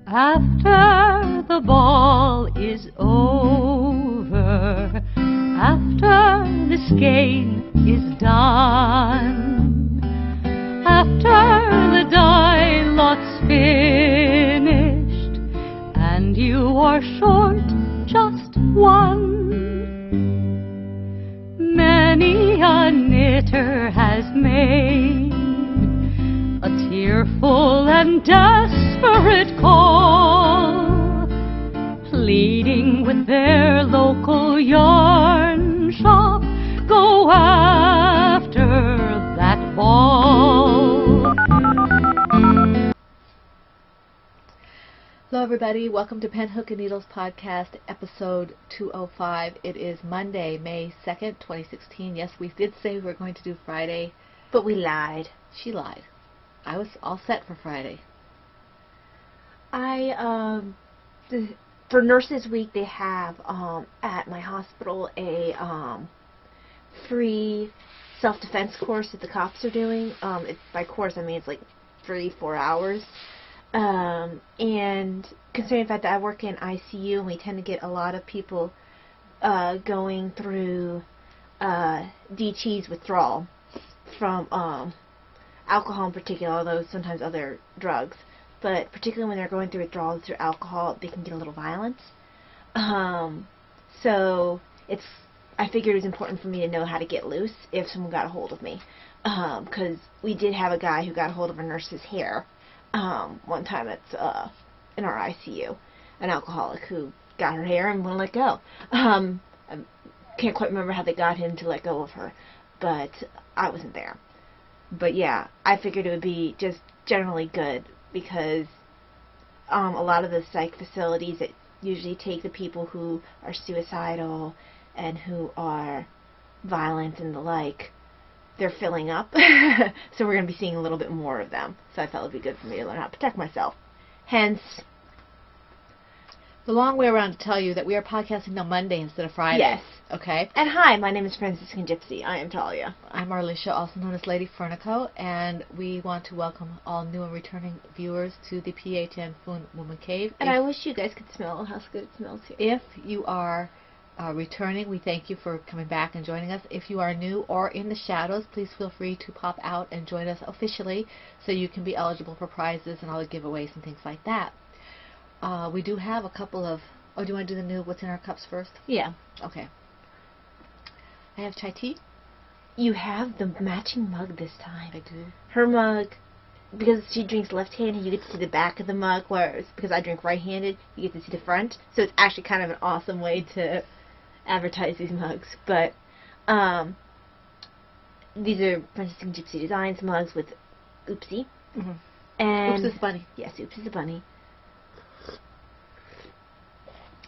After the ball is over, after this game is done, after the die lot's finished, and you are short just one, many a knitter has made a tearful and desperate call, pleading with their local yarn shop, go after that ball. Hello everybody, welcome to Pen, Hook, and Needles Podcast, episode 205. It is Monday, May 2nd, 2016. Yes, we did say we were going to do Friday, but we lied. She lied. I was all set for Friday. For Nurses Week, they have at my hospital a free self-defense course that the cops are doing. By course, I mean it's like 3-4 hours. And considering the fact that I work in ICU, and we tend to get a lot of people going through DT's withdrawal from alcohol in particular, although sometimes other drugs. But particularly when they're going through withdrawals through alcohol, they can get a little violent. So I figured it was important for me to know how to get loose if someone got a hold of me. Because we did have a guy who got a hold of a nurse's hair one time in our ICU, an alcoholic who got her hair and wouldn't let go. I can't quite remember how they got him to let go of her, but I wasn't there. But yeah, I figured it would be just generally good because a lot of the psych facilities that usually take the people who are suicidal and who are violent and the like, they're filling up. So we're going to be seeing a little bit more of them. So I felt it would be good for me to learn how to protect myself. Hence, the long way around to tell you that we are podcasting on Monday instead of Friday. Yes. Okay. And hi, my name is Franciscan Gypsy. I am Talia. I'm Arlisha, also known as Lady Fernico, and we want to welcome all new and returning viewers to the PHN Foon Woman Cave. And I wish you guys could smell how good it smells here. If you are returning, we thank you for coming back and joining us. If you are new or in the shadows, please feel free to pop out and join us officially so you can be eligible for prizes and all the giveaways and things like that. We do have a couple of... Oh, do you want to do the new What's in Our Cups first? Yeah. Okay. I have chai tea. You have the matching mug this time. I do. Her mug, because she drinks left-handed, you get to see the back of the mug, whereas because I drink right-handed, you get to see the front. So it's actually kind of an awesome way to advertise these mugs. But these are Franciscan Gypsy Designs mugs with Oopsie. Mm-hmm. And Oops is bunny. Yes, Oops is a bunny.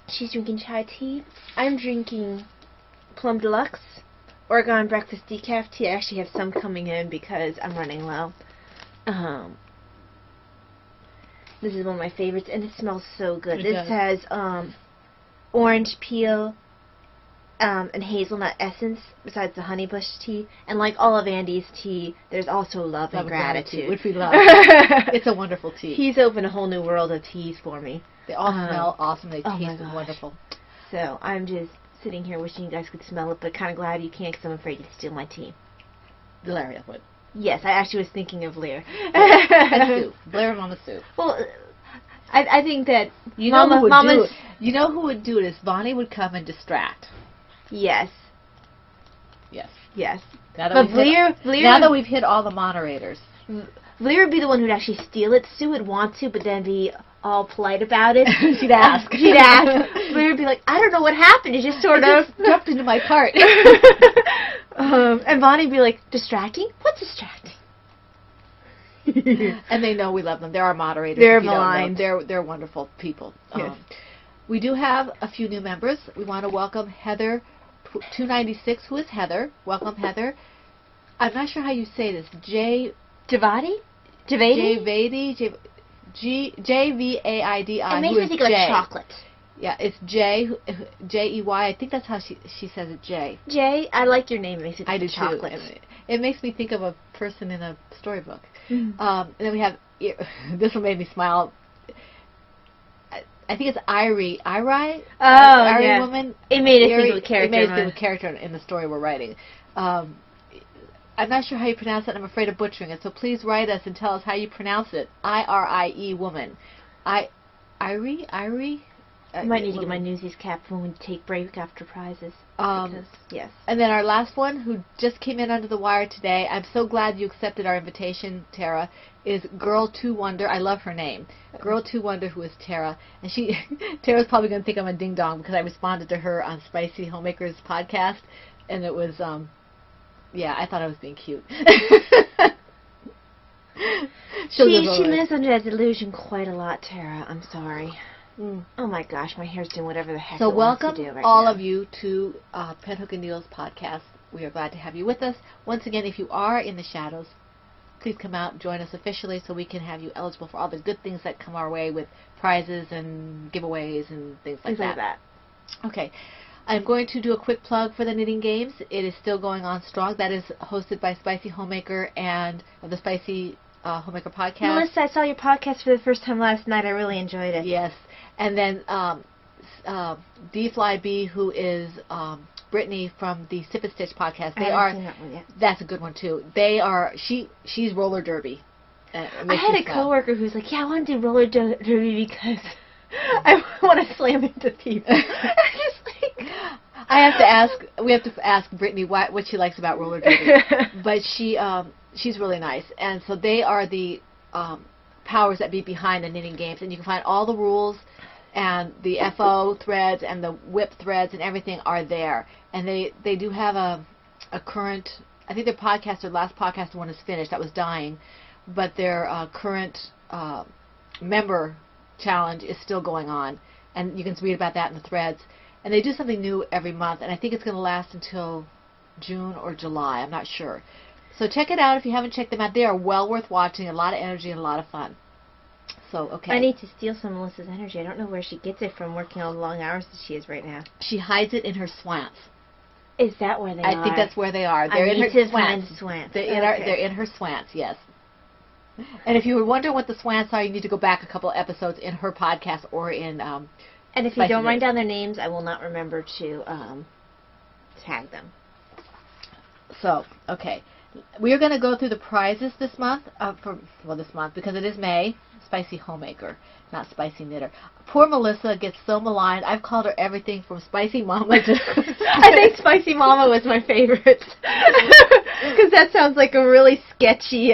She's drinking chai tea. I'm drinking Plum Deluxe Oregon Breakfast Decaf Tea. I actually have some coming in because I'm running low. This is one of my favorites, and it smells so good. This has orange peel and hazelnut essence besides the honeybush tea. And like all of Andy's tea, there's also love and gratitude. Which we love. It's a wonderful tea. He's opened a whole new world of teas for me. They all smell awesome. They oh taste wonderful. So I'm just sitting here wishing you guys could smell it, but kind of glad you can't because I'm afraid you'd steal my tea. Valeria would. Yes, I actually was thinking of Lear. And Sue. Blair and Mama Sue. Well, I think that you know who would do it. You know who would do it is Bonnie would come and distract. Yes. Yes. Yes. Now that we've hit all the moderators. Lear would be the one who'd actually steal it. Sue would want to, but then be all polite about it. She'd ask. She'd ask. Lear would be like, I don't know what happened. It just sort of dropped into my cart. And Bonnie'd be like, distracting? What's distracting? And they know we love them. They're our moderators. They're maligned. They're wonderful people. Yes. We do have a few new members. We want to welcome Heather 296, who is Heather. Welcome, Heather. I'm not sure how you say this. Javadi? Javadi? J-V-A-I-D-I. It makes me think like chocolate. Yeah, it's Jey. I think that's how she says it, Jay. Jay, I like your name. It makes me think I do of chocolate. too. It makes me think of a person in a storybook. Mm. And then we have, this one made me smile. I think it's Irie. Irie? Oh, Irie yeah. woman. It made us think of a character. It made us think of a character in the story we're writing. I'm not sure how you pronounce it. I'm afraid of butchering it. So please write us and tell us how you pronounce it. Irie woman. Irie? I might need to get my Newsies cap when we take break after prizes. Yes. And then our last one, who just came in under the wire today, I'm so glad you accepted our invitation, Tara, is Girl 2 Wonder. I love her name. Girl 2 Wonder, who is Tara. And Tara's probably going to think I'm a ding-dong because I responded to her on Spicy Homemakers podcast, and it was, I thought I was being cute. She lives under that delusion quite a lot, Tara. I'm sorry. Mm. Oh my gosh, my hair's doing whatever the heck it wants to do right now. So welcome all of you to Pen Hook and Needles podcast. We are glad to have you with us. Once again, if you are in the shadows, please come out and join us officially so we can have you eligible for all the good things that come our way with prizes and giveaways and things like that. Okay. I'm going to do a quick plug for the knitting games. It is still going on strong. That is hosted by Spicy Homemaker and the Spicy Homemaker podcast. Melissa, I saw your podcast for the first time last night. I really enjoyed it. Yes. And then D Fly B, who is Brittany from the Sip and Stitch podcast. I haven't seen that one yet. That's a good one too. They are she's roller derby. I had a coworker who's like, yeah, I want to do roller derby because I want to slam into people. We have to ask Brittany what she likes about roller derby. But she's really nice, and so they are the powers that be behind the knitting games, and you can find all the rules and the FO threads and the whip threads and everything are there. And they do have a current, I think their last podcast one is finished, that was dying, but their current member challenge is still going on, and you can read about that in the threads. And they do something new every month, and I think it's going to last until June or July, I'm not sure. So check it out if you haven't checked them out. They are well worth watching, a lot of energy and a lot of fun. So, okay. I need to steal some of Melissa's energy. I don't know where she gets it from working all the long hours that she is right now. She hides it in her slants. Is that where they are? I think that's where they are. They're in her slants. They're in her slants, yes. And if you were wondering what the slants are, you need to go back a couple of episodes in her podcast or in... and if you don't write down their names, I will not remember to tag them. So, okay. We are going to go through the prizes this month, because it is May. Spicy Homemaker, not Spicy Knitter. Poor Melissa gets so maligned. I've called her everything from Spicy Mama to... I think Spicy Mama was my favorite. Because that sounds like a really sketchy...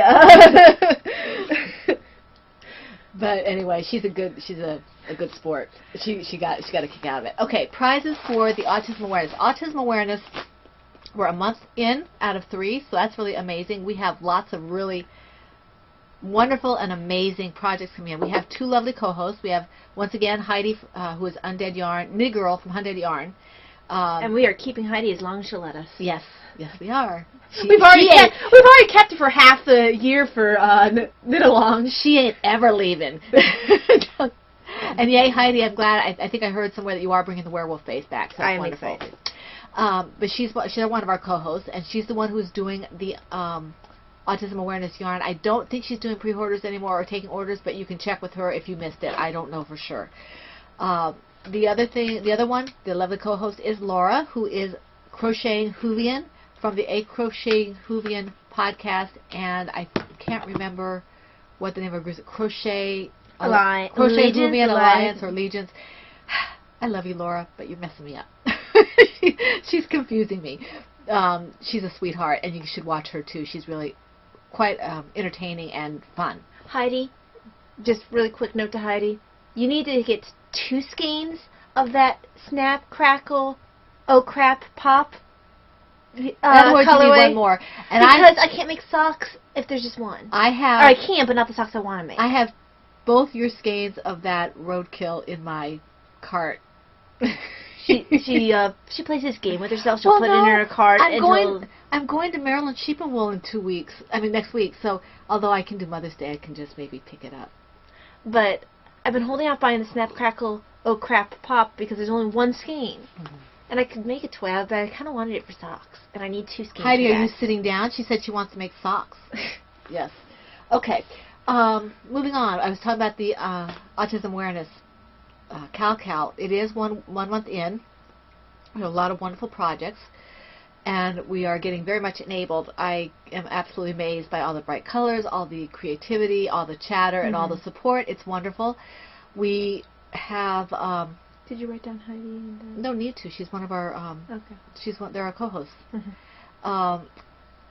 But anyway, she's a good sport. She got a kick out of it. Okay, prizes for the Autism Awareness. Autism Awareness, we're a month in out of 3, so that's really amazing. We have lots of really wonderful and amazing projects coming in. We have 2 lovely co-hosts. We have, once again, Heidi, who is Undead Yarn, Knit Girl from Undead Yarn. And we are keeping Heidi as long as she'll let us. Yes, we are. We've already kept her for half the year for knit along. She ain't ever leaving. And yay, Heidi, I'm glad. I think I heard somewhere that you are bringing the werewolf face back. So that's wonderful. Excited. But she's one of our co-hosts, and she's the one who's doing the Autism Awareness Yarn. I don't think she's doing pre-orders anymore or taking orders, but you can check with her if you missed it. I don't know for sure. The other one, the lovely co-host is Laura, who is Crocheting Hoovian from the A Crocheting Hoovian podcast, and I can't remember what the name of her group is. Crochet Hoovian Alliance or Legions. I love you, Laura, but you're messing me up. She's confusing me. She's a sweetheart, and you should watch her too. She's really quite entertaining and fun. Heidi, just really quick note to Heidi. You need to get 2 skeins of that Snap, Crackle, Oh Crap, Pop colorway. One more. And because I can't make socks if there's just one. I can, but not the socks I want to make. I have both your skeins of that Roadkill in my cart. She plays this game with herself. She'll put it in her cart. I'm going to Maryland Sheep and Wool in 2 weeks. I mean next week. So although I can do Mother's Day, I can just maybe pick it up. But I've been holding out buying the Snap Crackle oh crap, pop, because there's only one skein. Mm-hmm. And I could make a toy out of that. I kind of wanted it for socks, and I need 2 skeins. Heidi, for are you that. sitting down? She said she wants to make socks. Yes. Okay. Moving on. I was talking about the autism awareness Cal. It is one month in. We have a lot of wonderful projects, and we are getting very much enabled. I am absolutely amazed by all the bright colors, all the creativity, all the chatter, and all the support. It's wonderful. We have. Did you write down Heidi? And, No need to. She's one of our. Okay. They're our co-hosts. Mm-hmm.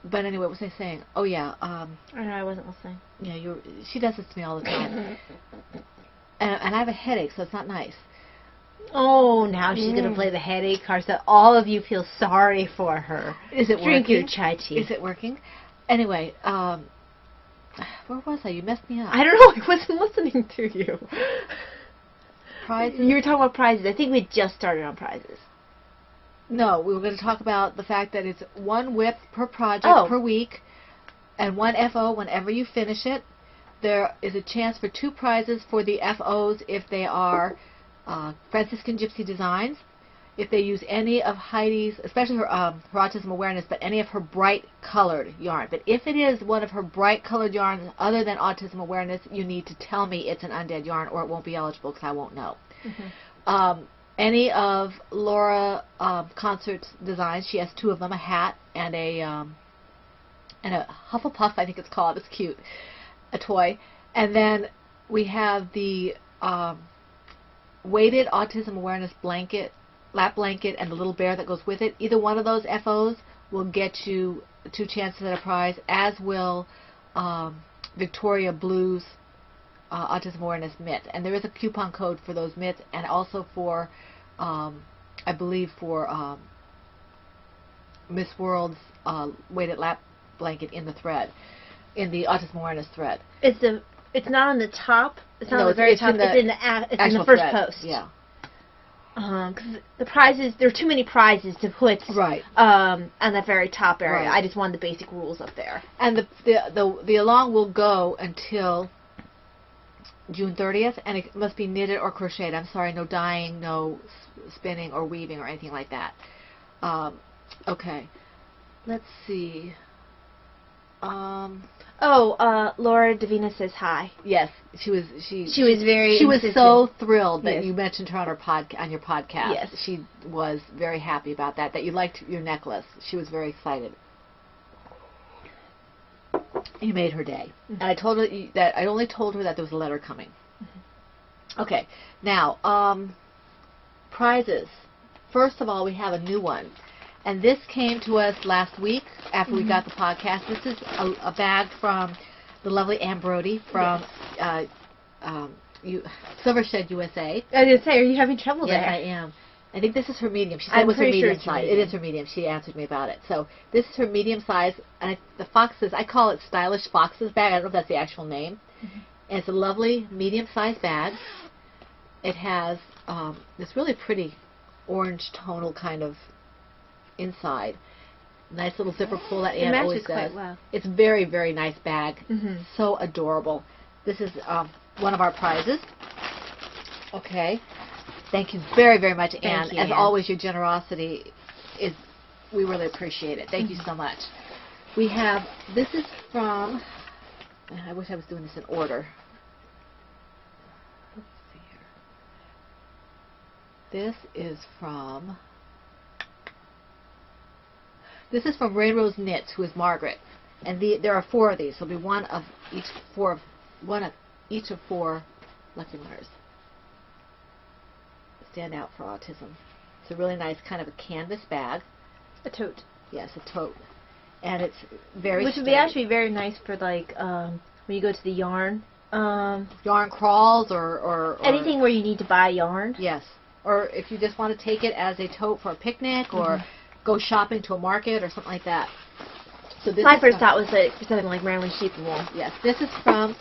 But anyway, what was I saying? Oh yeah. I don't know. I wasn't listening. Yeah, she does this to me all the time. and I have a headache, so it's not nice. Oh, now she's going to play the headache card so all of you feel sorry for her. Is it Drink working? your chai tea. Is it working? Anyway, where was I? You messed me up. I don't know. I wasn't listening to you. Prizes? You were talking about prizes. I think we just started on prizes. No, we were going to talk about the fact that it's 1 whip per project per week and 1 FO whenever you finish it. There is a chance for 2 prizes for the FOs if they are Franciscan Gypsy Designs, if they use any of Heidi's, especially her autism awareness, but any of her bright colored yarn. But if it is one of her bright colored yarns other than autism awareness, you need to tell me it's an undead yarn or it won't be eligible because I won't know. Any of Laura Concert's designs, she has 2 of them, a hat and a Hufflepuff, I think it's called. It's cute, a toy. And then we have the weighted autism awareness blanket, lap blanket, and the little bear that goes with it. Either one of those FOs will get you 2 chances at a prize, as will Victoria Blue's autism awareness mitt. And there is a coupon code for those mitts, and also for I believe for Miss World's weighted lap blanket in the thread, in the autism awareness thread. It's not on the top. It's not on the it's very top. It's in the first thread. post. Yeah. Because the prizes, there are too many prizes to put on that very top area. Right. I just wanted the basic rules up there. And the along will go until June 30th, and it must be knitted or crocheted. I'm sorry, no dyeing, no spinning or weaving or anything like that. Okay, let's see. Laura Davina says hi. Yes, she was so thrilled that Yes. you mentioned her on your podcast. Yes. She was very happy about that you liked your necklace. She was very excited. You made her day. And I told her that I only told her that there was a letter coming. Okay, now prizes. First of all, we have a new one. And this came to us last week after we got the podcast. This is a bag from the lovely Ann Brody from Silvershed, USA. I didn't say, are you having trouble there? Yes, I am. I think this is her medium. She said I'm it was her pretty sure medium it's size. medium. It is her medium. She answered me about it. So this is her medium size. And the Foxes, I call it Stylish Foxes bag. I don't know if that's the actual name. And it's a lovely medium-sized bag. It has this really pretty orange tonal kind of inside. Nice little zipper pull that Ann always does. Quite well. It's very, very nice bag. So adorable. This is one of our prizes. Okay. Thank you very, very much, Ann. Thank you, As Ann. always, your generosity we really appreciate it. Thank you so much. We have, this is from, I wish I was doing this in order. Let's see here. This is from Rainrose Knits, who is Margaret. And there are 4 of these. There'll be one of each of 4 lucky winners. Stand out for autism. It's a really nice kind of a canvas bag. A tote. Yes, a tote. And it's very Which would be sturdy. actually very nice for, like, when you go to the yarn. Yarn crawls or Anything where you need to buy yarn. Yes. Or if you just want to take it as a tote for a picnic or go shopping to a market or something like that. So this My first thought was like for something like Marilyn Sheep Wool. Yes, this is from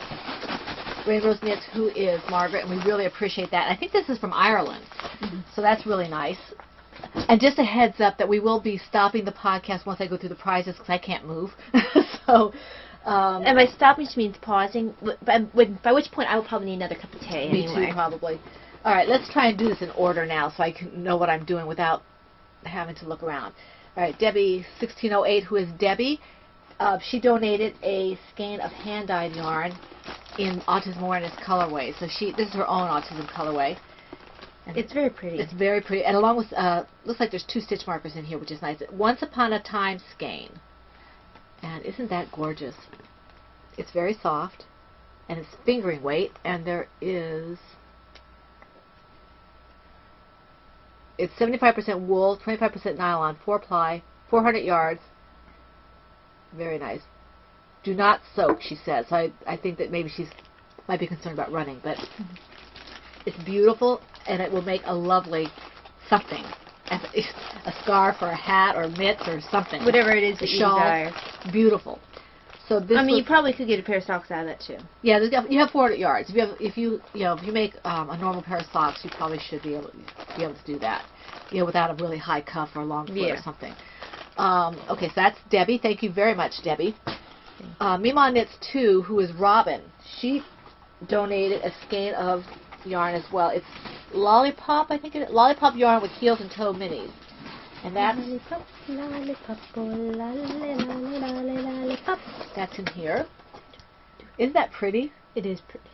Rainrose Knits, who is Margaret, and we really appreciate that. I think this is from Ireland, so that's really nice. And just a heads up that we will be stopping the podcast once I go through the prizes because I can't move. So, and by stopping, she means pausing, by which point I will probably need another cup of tea me anyway. too, probably. All right, let's try and do this in order now so I can know what I'm doing without having to look around. All right, Debbie 1608, who is Debbie, she donated a skein of hand-dyed yarn in Autism Awareness colorway. So this is her own autism colorway. And It's very pretty. it's very pretty. And along with, looks like there's 2 stitch markers in here, which is nice. Once Upon a Time skein. And isn't that gorgeous? It's very soft, and it's fingering weight, and there is... It's 75% wool, 25% nylon, 4-ply, 400 yards. Very nice. Do not soak, she says. So I think that maybe she might be concerned about running, but it's beautiful, and it will make a lovely something. A scarf or a hat or mitts or something. Whatever it is that you shawl. desire. Beautiful. So this I mean, you probably could get a pair of socks out of that too. yeah, you have 400 yards. If you make a normal pair of socks, you probably should be able to do that. Without a really high cuff or long foot or something. Okay, so that's Debbie. Thank you very much, Debbie. Mima Knits 2, who is Robin, she donated a skein of yarn as well. It's Lollipop, I think it is. Lollipop yarn with heels and toe minis. And that's that's in here. Isn't that pretty? It is pretty.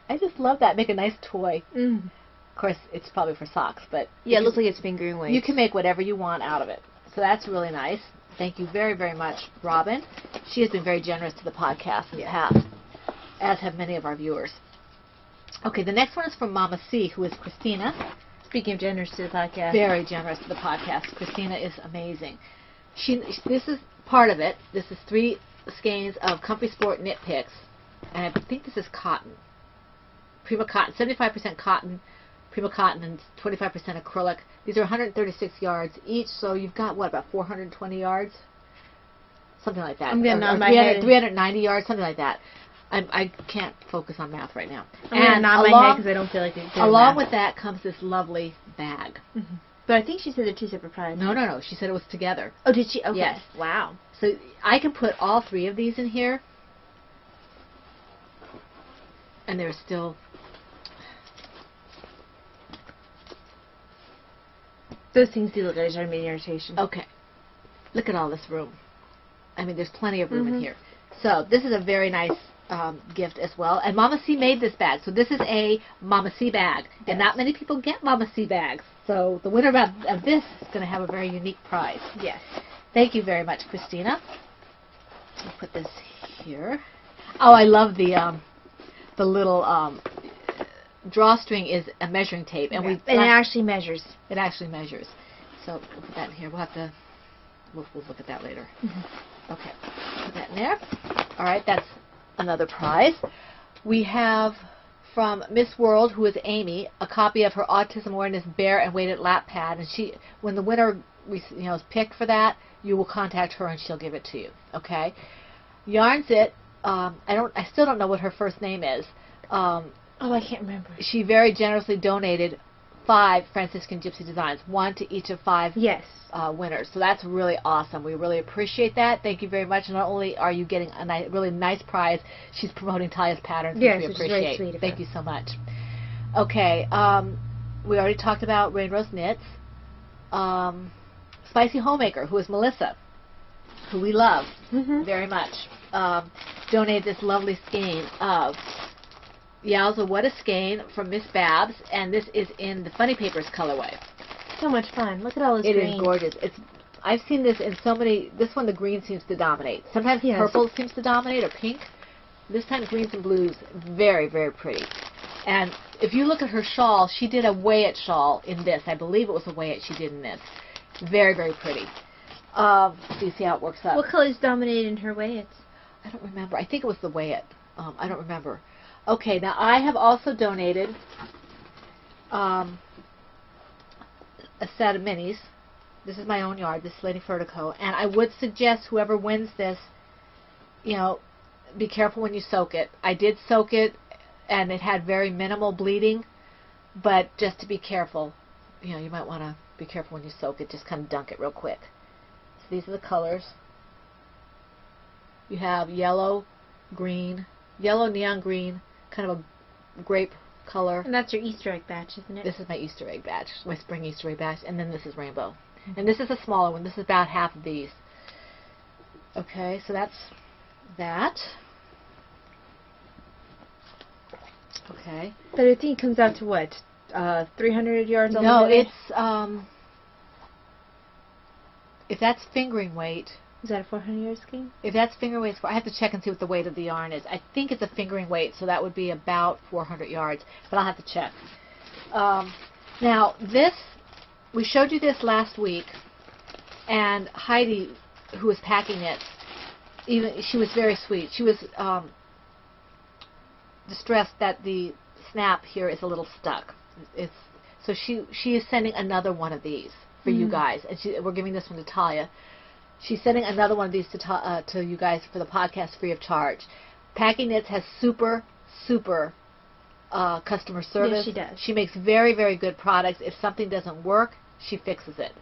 I just love that. Make a nice toy. Mm. Of course, it's probably for socks, but Yeah, it looks like it's fingering weight. you can make whatever you want out of it. So that's really nice. Thank you very, very much, Robin. She has been very generous to the podcast in the past, as have many of our viewers. Okay, the next one is from Mama C, who is Christina. Speaking of generous to the podcast. Very generous to the podcast. Christina is amazing. This is part of it. This is 3 skeins of Comfy Sport knit picks, and I think this is cotton. Prima cotton, 75% cotton, Prima cotton, and 25% acrylic. These are 136 yards each, so you've got, what, about 420 yards? Something like that. I'm going to nod my head. 390 yards, something like that. I can't focus on math right now. I'm going to nod my head because I don't feel like it's along with that comes this lovely bag. Mm-hmm. But I think she said they're 2 separate prizes. No. She said it was together. Oh, did she? Okay. Yes. Wow. So I can put all 3 of these in here, and there's still... Those things do look like they're starting to be an irritation. Okay. Look at all this room. I mean, there's plenty of room in here. So this is a very nice gift as well. And Mama C made this bag. So this is a Mama C bag. Yes. And not many people get Mama C bags. So the winner of this is going to have a very unique prize. Yes. Thank you very much, Christina. I'll put this here. Oh, I love the little drawstring is a measuring tape, and it actually measures. It actually measures. So we'll put that in here. We'll have to. We'll look at that later. Okay, put that in there. All right, that's another prize. We have from Miss World, who is Amy, a copy of her Autism Awareness Bare and Weighted Lap Pad, and when the winner is picked for that, you will contact her and she'll give it to you. Okay. Yarns It. I still don't know what her first name is. Oh, I can't remember. She very generously donated 5 Franciscan Gypsy designs, 1 to each of 5 winners. So that's really awesome. We really appreciate that. Thank you very much. Not only are you getting a really nice prize, she's promoting Talia's patterns, which we appreciate. Very sweet. Thank you so much. Okay, we already talked about Rainrose Knits. Spicy Homemaker, who is Melissa, who we love very much, donated this lovely skein of Yowza What a Skein from Miss Babs, and this is in the Funny Papers colorway. So much fun. Look at all this green. It is gorgeous. I've seen this in so many. This one, the green seems to dominate. Sometimes purple seems to dominate, or pink. This time, greens and blues. Very, very pretty. And if you look at her shawl, she did a Way-It shawl in this. I believe it was a Way-It she did in this. Very, very pretty. So you see how it works up. What colors dominated in her Way-Its? I don't remember. I think it was the Way-It. I don't remember. Okay, now I have also donated a set of minis. This is my own yard, this is Lady Furtico, and I would suggest whoever wins this, be careful when you soak it. I did soak it, and it had very minimal bleeding, but just to be careful, you might want to be careful when you soak it. Just kind of dunk it real quick. So these are the colors. You have yellow, green, yellow neon green, kind of a grape color. And that's your Easter egg batch, isn't it? This is my Easter egg batch, my spring Easter egg batch, and then this is rainbow. And this is a smaller one. This is about half of these. Okay, so that's that. Okay. But I think it comes out to what? 300 yards on the No, minute? it's, if that's fingering weight, Is that a 400 yard skein? if that's fingering weight, I have to check and see what the weight of the yarn is. I think it's a fingering weight, so that would be about 400 yards, but I'll have to check. Now, this, we showed you this last week, and Heidi, who was packing it, even she was very sweet. She was distressed that the snap here is a little stuck. So she is sending another one of these for you guys, and we're giving this one to Talia. She's sending another one of these to you guys for the podcast free of charge. Packing Knits has super customer service. Yes, she does. She makes very, very good products. If something doesn't work, she fixes it.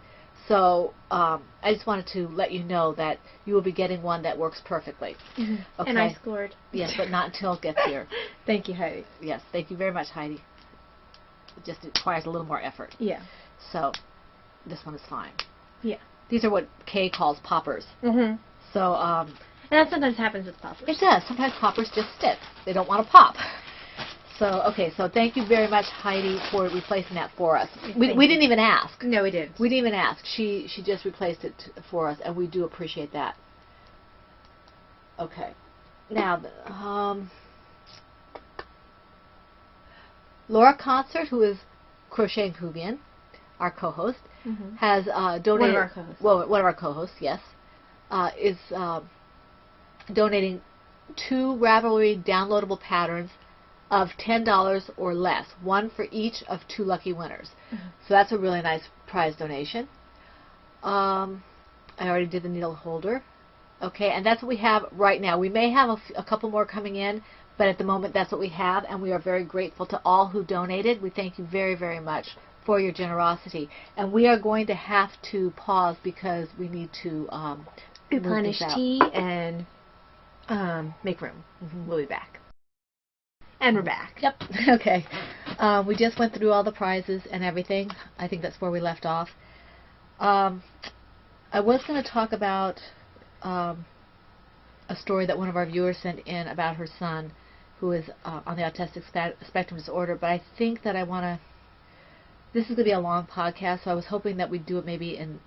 So I just wanted to let you know that you will be getting one that works perfectly. Mm-hmm. Okay. And I scored. Yes, but not until it gets here. Thank you, Heidi. Yes, thank you very much, Heidi. It just requires a little more effort. Yeah. So this one is fine. Yeah. These are what Kay calls poppers. Mm-hmm. So And that sometimes happens with poppers. it does. Sometimes poppers just stick. They don't want to pop. So, okay, so thank you very much, Heidi, for replacing that for us. We didn't even ask. No, we didn't. We didn't even ask. She just replaced it for us, and we do appreciate that. Okay. Now, Laura Concert, who is Crochet and Cuvian, our co-host, has donated... One of our co-hosts. Well, one of our co-hosts, yes. Is donating 2 Ravelry downloadable patterns of $10 or less, one for each of 2 lucky winners. So that's a really nice prize donation. I already did the needle holder. Okay, and that's what we have right now. We may have a couple more coming in, but at the moment that's what we have, and we are very grateful to all who donated. We thank you very, very much for your generosity. And we are going to have to pause because we need to replenish tea and make room. We'll be back. And we're back. Yep. Okay. We just went through all the prizes and everything. I think that's where we left off. I was going to talk about a story that one of our viewers sent in about her son who is on the autistic spectrum disorder, but I think that I want to... This is going to be a long podcast, so I was hoping that we'd do it maybe in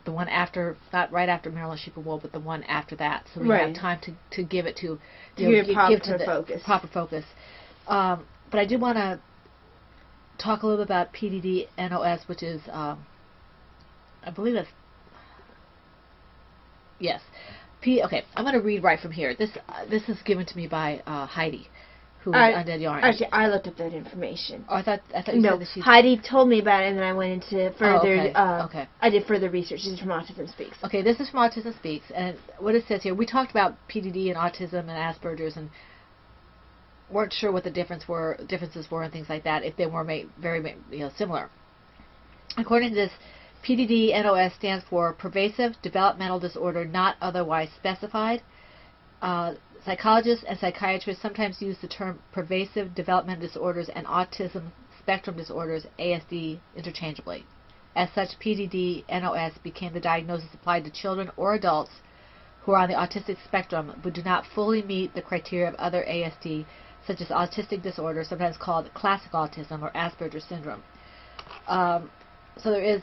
the one after, not right after Marilyn Sheep and Wool, but the one after that, so we have time to give it to... give focus. Proper focus. But I do want to talk a little bit about PDD-NOS, which is, I believe that's... Yes. Okay, I'm going to read right from here. This is given to me by Heidi, who is Undead Yarn. Actually, I looked up that information. Oh, I thought you said that she... Heidi told me about it, and then I went into further... okay. I did further research. This is from Autism Speaks. Okay, this is from Autism Speaks, and what it says here, we talked about PDD and autism and Asperger's, and weren't sure what the differences were and things like that, if they were very similar. According to this, PDD-NOS stands for Pervasive Developmental Disorder Not Otherwise Specified. Psychologists and psychiatrists sometimes use the term pervasive developmental disorders and autism spectrum disorders, ASD, interchangeably. As such, PDD-NOS became the diagnosis applied to children or adults who are on the autistic spectrum but do not fully meet the criteria of other ASD, such as autistic disorder, sometimes called classic autism or Asperger's syndrome. So there is,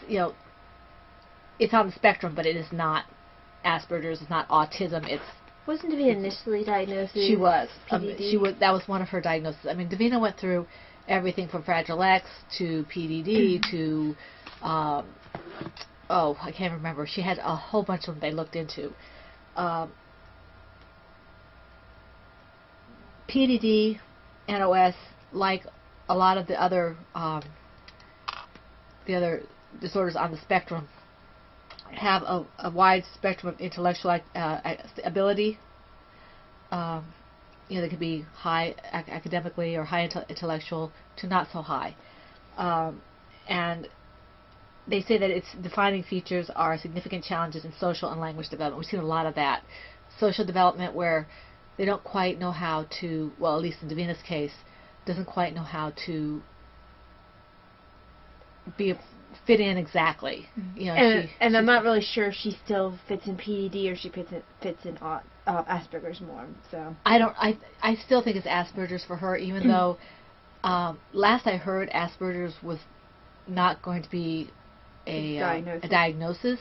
it's on the spectrum, but it is not Asperger's, it's not autism, Wasn't Davina initially diagnosed with She was. PDD? That was one of her diagnoses. I mean, Davina went through everything from Fragile X to PDD to, I can't remember. She had a whole bunch of them they looked into. PDD, NOS, like a lot of the other disorders on the spectrum, have a wide spectrum of intellectual ability. They could be high academically or high intellectual to not so high. And they say that its defining features are significant challenges in social and language development. We've seen a lot of that. Social development where they don't quite know how to, well, at least in Davina's case, doesn't quite know how to fit in exactly. You know, and I'm not really sure if she still fits in PDD or she fits in Asperger's more. So I still think it's Asperger's for her, even though last I heard Asperger's was not going to be a diagnosis.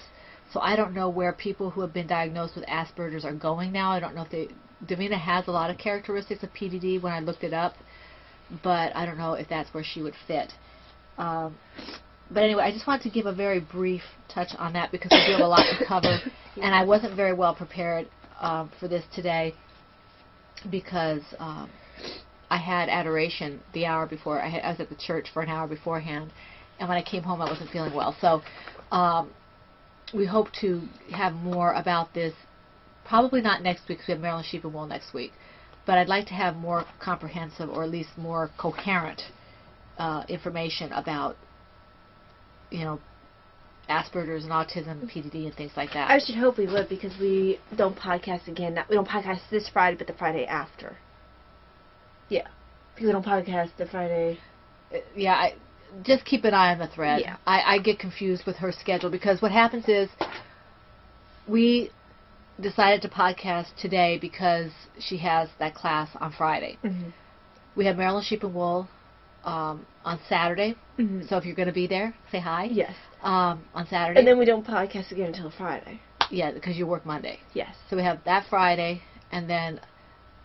So I don't know where people who have been diagnosed with Asperger's are going now. I don't know if Davina has a lot of characteristics of PDD when I looked it up, but I don't know if that's where she would fit. But anyway, I just wanted to give a very brief touch on that because we do have a lot to cover, and I wasn't very well prepared for this today because I had adoration the hour before. I was at the church for an hour beforehand, and when I came home I wasn't feeling well. So we hope to have more about this, probably not next week because we have Marilyn Sheep and Wool next week, but I'd like to have more comprehensive or at least more coherent information about, you know, Asperger's and autism and PDD and things like that. I should hope we would, because we don't podcast again. We don't podcast this Friday, but the Friday after. Yeah. Because we don't podcast the Friday. Yeah, just keep an eye on the thread. Yeah. I get confused with her schedule because what happens is we decided to podcast today because she has that class on Friday. Mm-hmm. We have Marilyn Sheep and Wool on Saturday. Mm-hmm. So if you're going to be there, say hi. Yes. On Saturday. And then we don't podcast again until Friday. Yeah, because you work Monday. Yes. So we have that Friday, and then...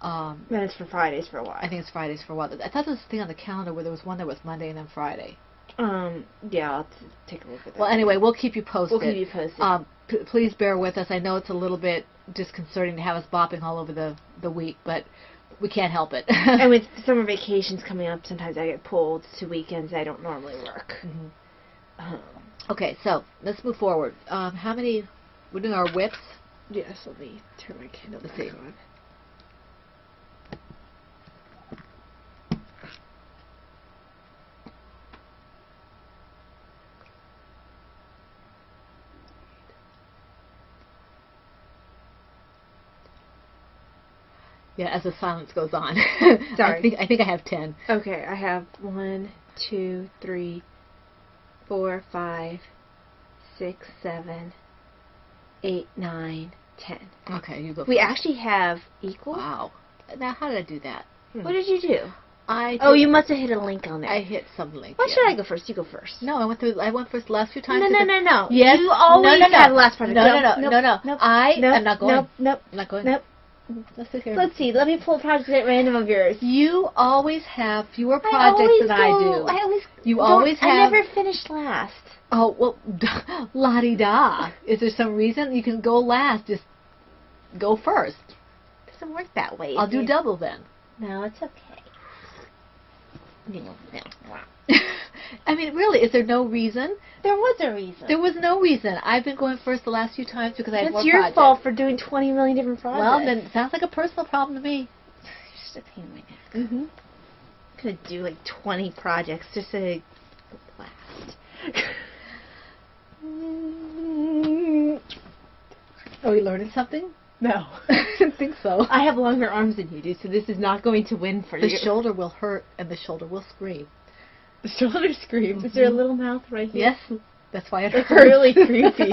then it's for Fridays for a while. I think it's Fridays for a while. I thought there was a thing on the calendar where there was one that was Monday and then Friday. Yeah, I'll take a look at that. Well, anyway, we'll keep you posted. We'll keep you posted. Please bear with us. I know it's a little bit disconcerting to have us bopping all over the week, but we can't help it. And with summer vacations coming up, sometimes I get pulled to weekends I don't normally work. Mm-hmm. Okay, so let's move forward. How many? We're doing our whips. Yes, let me turn my candle back on. Yeah, as the silence goes on. Sorry. I think I have 10. Okay, I have 1, 2, 3, 4, 5, 6, 7, 8, 9, 10. Okay, you go. We actually have equal. Wow. Now, how did I do that? What did you do? You must have hit a link on there. I hit some link. Why should I go first? You go first. No, I went first the last few times. No. Yes. You always have the last project. No. I'm not going. Nope. I'm not going. Nope. Let's sit here. Let's see. Let me pull projects at random of yours. You always have fewer projects than I do. You always have. I never finished last. Oh, well, la-di-da. Is there some reason you can go last? Just go first. It doesn't work that way. I'll do double then. No, it's okay. I mean, really, is there no reason? There was a reason. There was no reason. I've been going first the last few times because I had more projects. It's your fault for doing 20 million different projects. Well, then it sounds like a personal problem to me. You're just a pain in my neck. Mm-hmm. I'm going to do like 20 projects just to last. Are we learning something? No. I didn't think so. I have longer arms than you do, so this is not going to win for you. The shoulder will hurt and the shoulder will scream. The shoulder screams. Mm-hmm. Is there a little mouth right here? Yes. That's why it hurts. It's really creepy.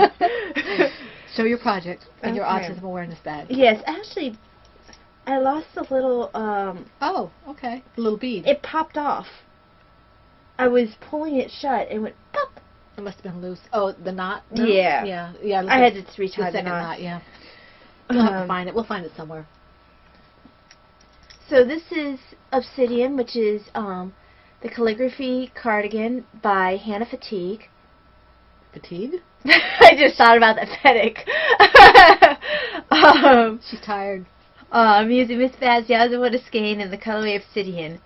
Show your project and your autism awareness badge. Yes, actually, I lost a little... Oh, okay. A little bead. It popped off. I was pulling it shut and it went pop. It must have been loose. Oh, the knot? No? Yeah. Yeah. I had to retie the second knot. Yeah. We'll have to find it. We'll find it somewhere. So this is Obsidian, which is the calligraphy cardigan by Hannah Fatigue. Fatigue? I just thought about that Fetick. She's tired. I'm using Miss Vazquez with a skein in the colorway Obsidian.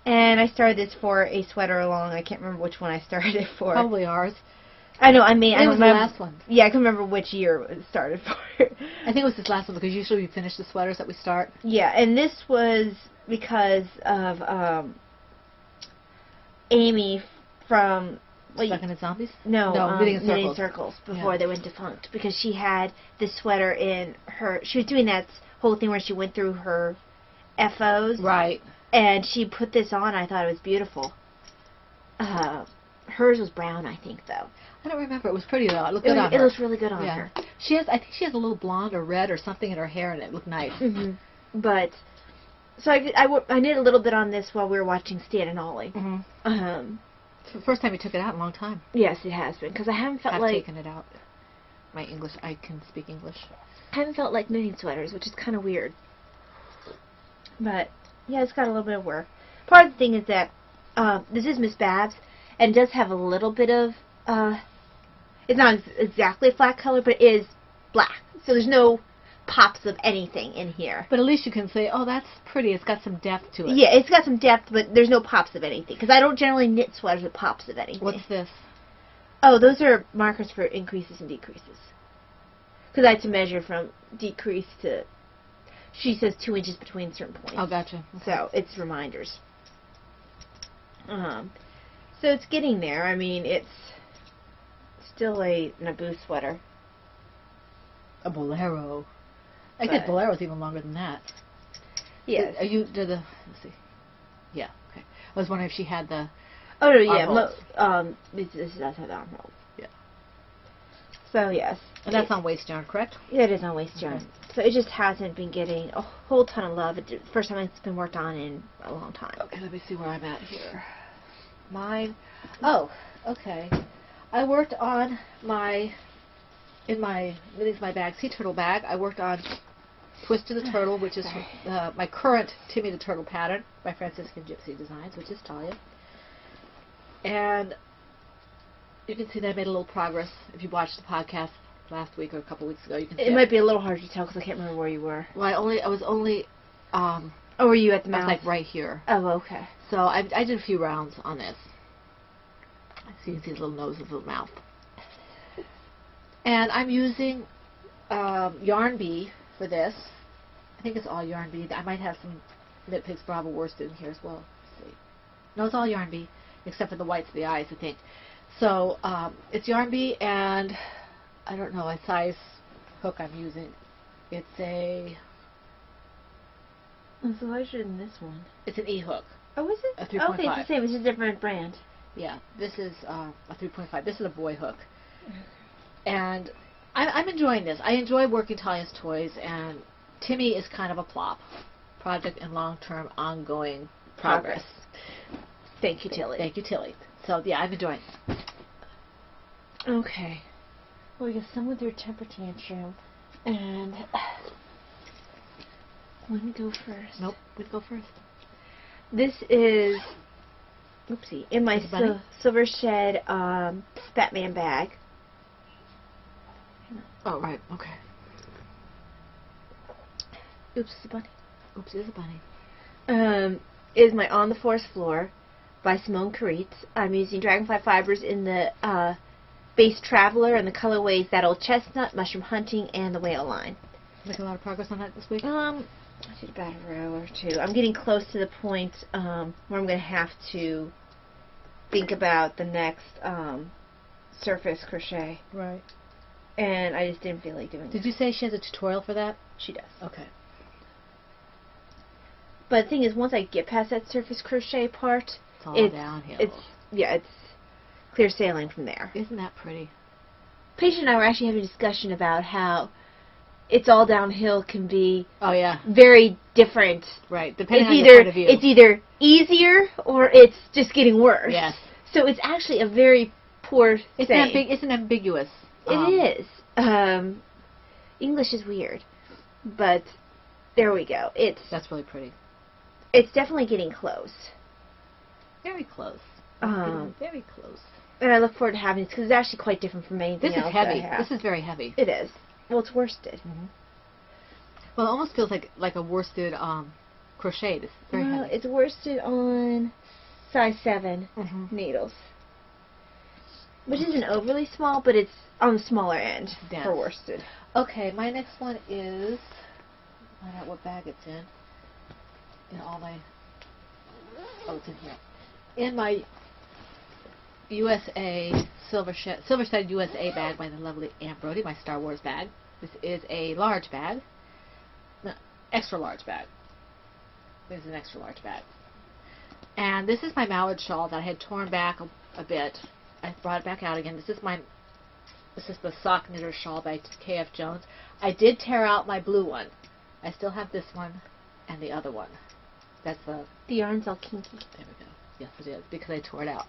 And I started this for a sweater along. I can't remember which one I started it for. Probably ours. I know, I don't remember. The last one. Yeah, I can remember which year it was started for. I think it was this last one because usually we finish the sweaters that we start. Yeah, and this was because of Amy from... Stuck in the Zombies? No, Knitting in Circles before they went defunct. Because she had this sweater in her... She was doing that whole thing where she went through her FOs. Right. And she put this on. I thought it was beautiful. Hers was brown, I think, though. I don't remember. It was pretty though. It looked good on her. It looks really good on her. I think she has a little blonde or red or something in her hair, and it looked nice. But so I knit a little bit on this while we were watching Stan and Ollie. It's the first time you took it out in a long time. Yes, it has been, because I haven't felt I've taken it out. My English, I can speak English. I haven't felt like knitting sweaters, which is kind of weird. But yeah, it's got a little bit of work. Part of the thing is that this is Miss Babs, and it does have a little bit of it's not exactly a flat color, but it is black. So there's no pops of anything in here. But at least you can say, oh, that's pretty. It's got some depth to it. Yeah, it's got some depth, but there's no pops of anything. Because I don't generally knit sweaters with pops of anything. What's this? Oh, those are markers for increases and decreases. Because I had to measure from decrease to, she says 2 inches between certain points. Oh, gotcha. So it's reminders. So it's getting there. I mean, it's still a Naboo sweater. A bolero. I guess bolero's even longer than that. Yes. Let's see. Yeah, okay. I was wondering if she had the Oh, no, yeah. armholes. This does have armholes. Yeah. So, yes. And that's on waist yarn, correct? Yeah, it is on waist yarn. Okay. So it just hasn't been getting a whole ton of love. It's the first time it's been worked on in a long time. Okay, let me see where I'm at here. Mine. Oh, okay. I worked on in my bag, Sea Turtle bag, I worked on Twist of the Turtle, which is my current Timmy the Turtle pattern by Franciscan Gypsy Designs, which is Talia. And you can see that I made a little progress. If you watched the podcast last week or a couple weeks ago, you can see it might be a little hard to tell because I can't remember where you were. Well, I was only oh, were you at the mouth? I was like right here. Oh, okay. So I did a few rounds on this. So you can see his little nose, his little mouth. And I'm using Yarn Bee for this. I think it's all Yarn Bee. I might have some Knit Picks Bravo worsted in here as well. Let's see. No, it's all Yarn Bee, except for the whites of the eyes, I think. So it's Yarn Bee, and I don't know what size hook I'm using. It's a... So why should in this one? It's an E-hook. Oh, is it? A 3.5. Okay, it's the same. It's a different brand. Yeah, this is a 3.5. This is a boy hook. And I'm enjoying this. I enjoy working Talia's toys, and Timmy is kind of a plop. Project and long-term ongoing progress. Thank you, Tilly. Thank you, Tilly. So, yeah, I'm enjoying it. Okay. Well, we got someone through temper tantrum, and when go first? Nope, we go first. This is, oopsie, in my Silver Shed Batman bag. Oh, right, okay. Oops, it's a bunny. Oops, it is a bunny. Is my On the Forest Floor by Simone Caritz. I'm using Dragonfly Fibers in the Base Traveler and the colorways That Old Chestnut, Mushroom Hunting, and the Whale line. Making a lot of progress on that this week? I did about a row or two. I'm getting close to the point where I'm going to have to think about the next surface crochet. Right. And I just didn't feel like doing it. Did you say she has a tutorial for that? She does. Okay. But the thing is, once I get past that surface crochet part, it's all downhill. It's clear sailing from there. Isn't that pretty? Paige and I were actually having a discussion about how it's all downhill can be very different. Right, depending on your point of view. It's either easier or it's just getting worse. Yes. So it's actually a very poor thing. It's an ambiguous. It is. English is weird, but there we go. That's really pretty. It's definitely getting close. Very close. Very close. And I look forward to having this because it's actually quite different from anything else. This is heavy. This is very heavy. It is. Well, it's worsted. Mm-hmm. Well, it almost feels like a worsted crochet. It's very heavy. It's worsted on size 7 needles, which isn't overly small, but it's on the smaller end for worsted. Okay, my next one is, find out what bag it's in. In all my, it's in here. In my USA Silver Shed USA bag by the lovely Aunt Brody, my Star Wars bag. This is a large bag, no, extra large bag. This is an extra large bag. And this is my mallard shawl that I had torn back a bit. I brought it back out again. This is the sock knitter shawl by K.F. Jones. I did tear out my blue one. I still have this one and the other one. That's the yarn's all kinky. There we go. Yes, it is, because I tore it out.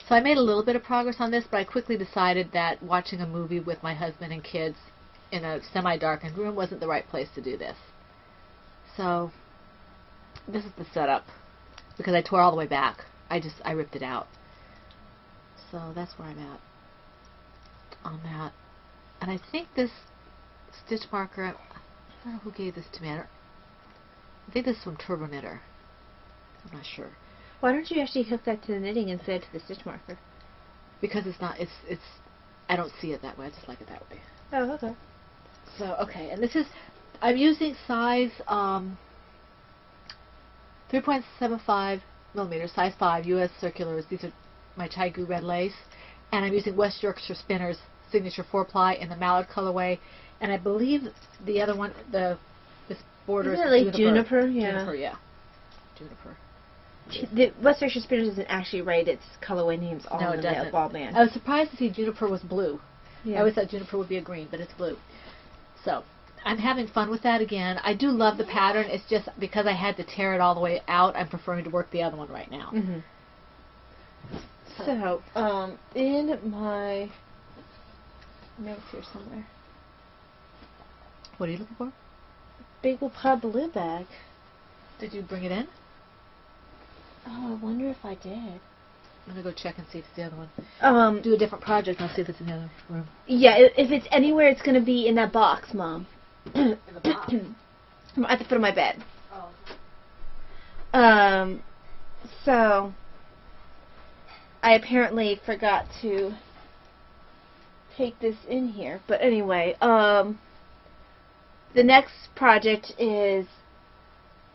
So I made a little bit of progress on this, but I quickly decided that watching a movie with my husband and kids in a semi-darkened room wasn't the right place to do this. So this is the setup, because I tore all the way back. I ripped it out. So that's where I'm at on that. And I think this stitch marker, I don't know who gave this to me. I think this is from Turbo Knitter. I'm not sure. Why don't you actually hook that to the knitting instead to the stitch marker? Because it's not, I don't see it that way. I just like it that way. Oh, okay. So, okay, and this is, I'm using size 3.75 millimeters, size 5, U.S. circulars. These are my Chai-Gu red lace. And I'm using West Yorkshire Spinners Signature 4-ply in the mallard colorway. And I believe the other one, this border is like juniper? Yeah. Juniper, yeah. Juniper. The West Yorkshire Spinners isn't actually right. Its colorway name's all no, in it the doesn't. ball band. I was surprised to see juniper was blue. Yeah. I always thought juniper would be a green, but it's blue. So I'm having fun with that again. I do love the pattern. It's just because I had to tear it all the way out, I'm preferring to work the other one right now. Mm-hmm. So, in my notes here somewhere. What are you looking for? Big old Pod Blue bag. Did you bring it in? Oh, I wonder if I did. I'm going to go check and see if it's the other one. Do a different project and I'll see if it's in the other room. Yeah, if it's anywhere, it's going to be in that box, Mom. In the box? At the foot of my bed. Oh. So, I apparently forgot to take this in here. But anyway, the next project is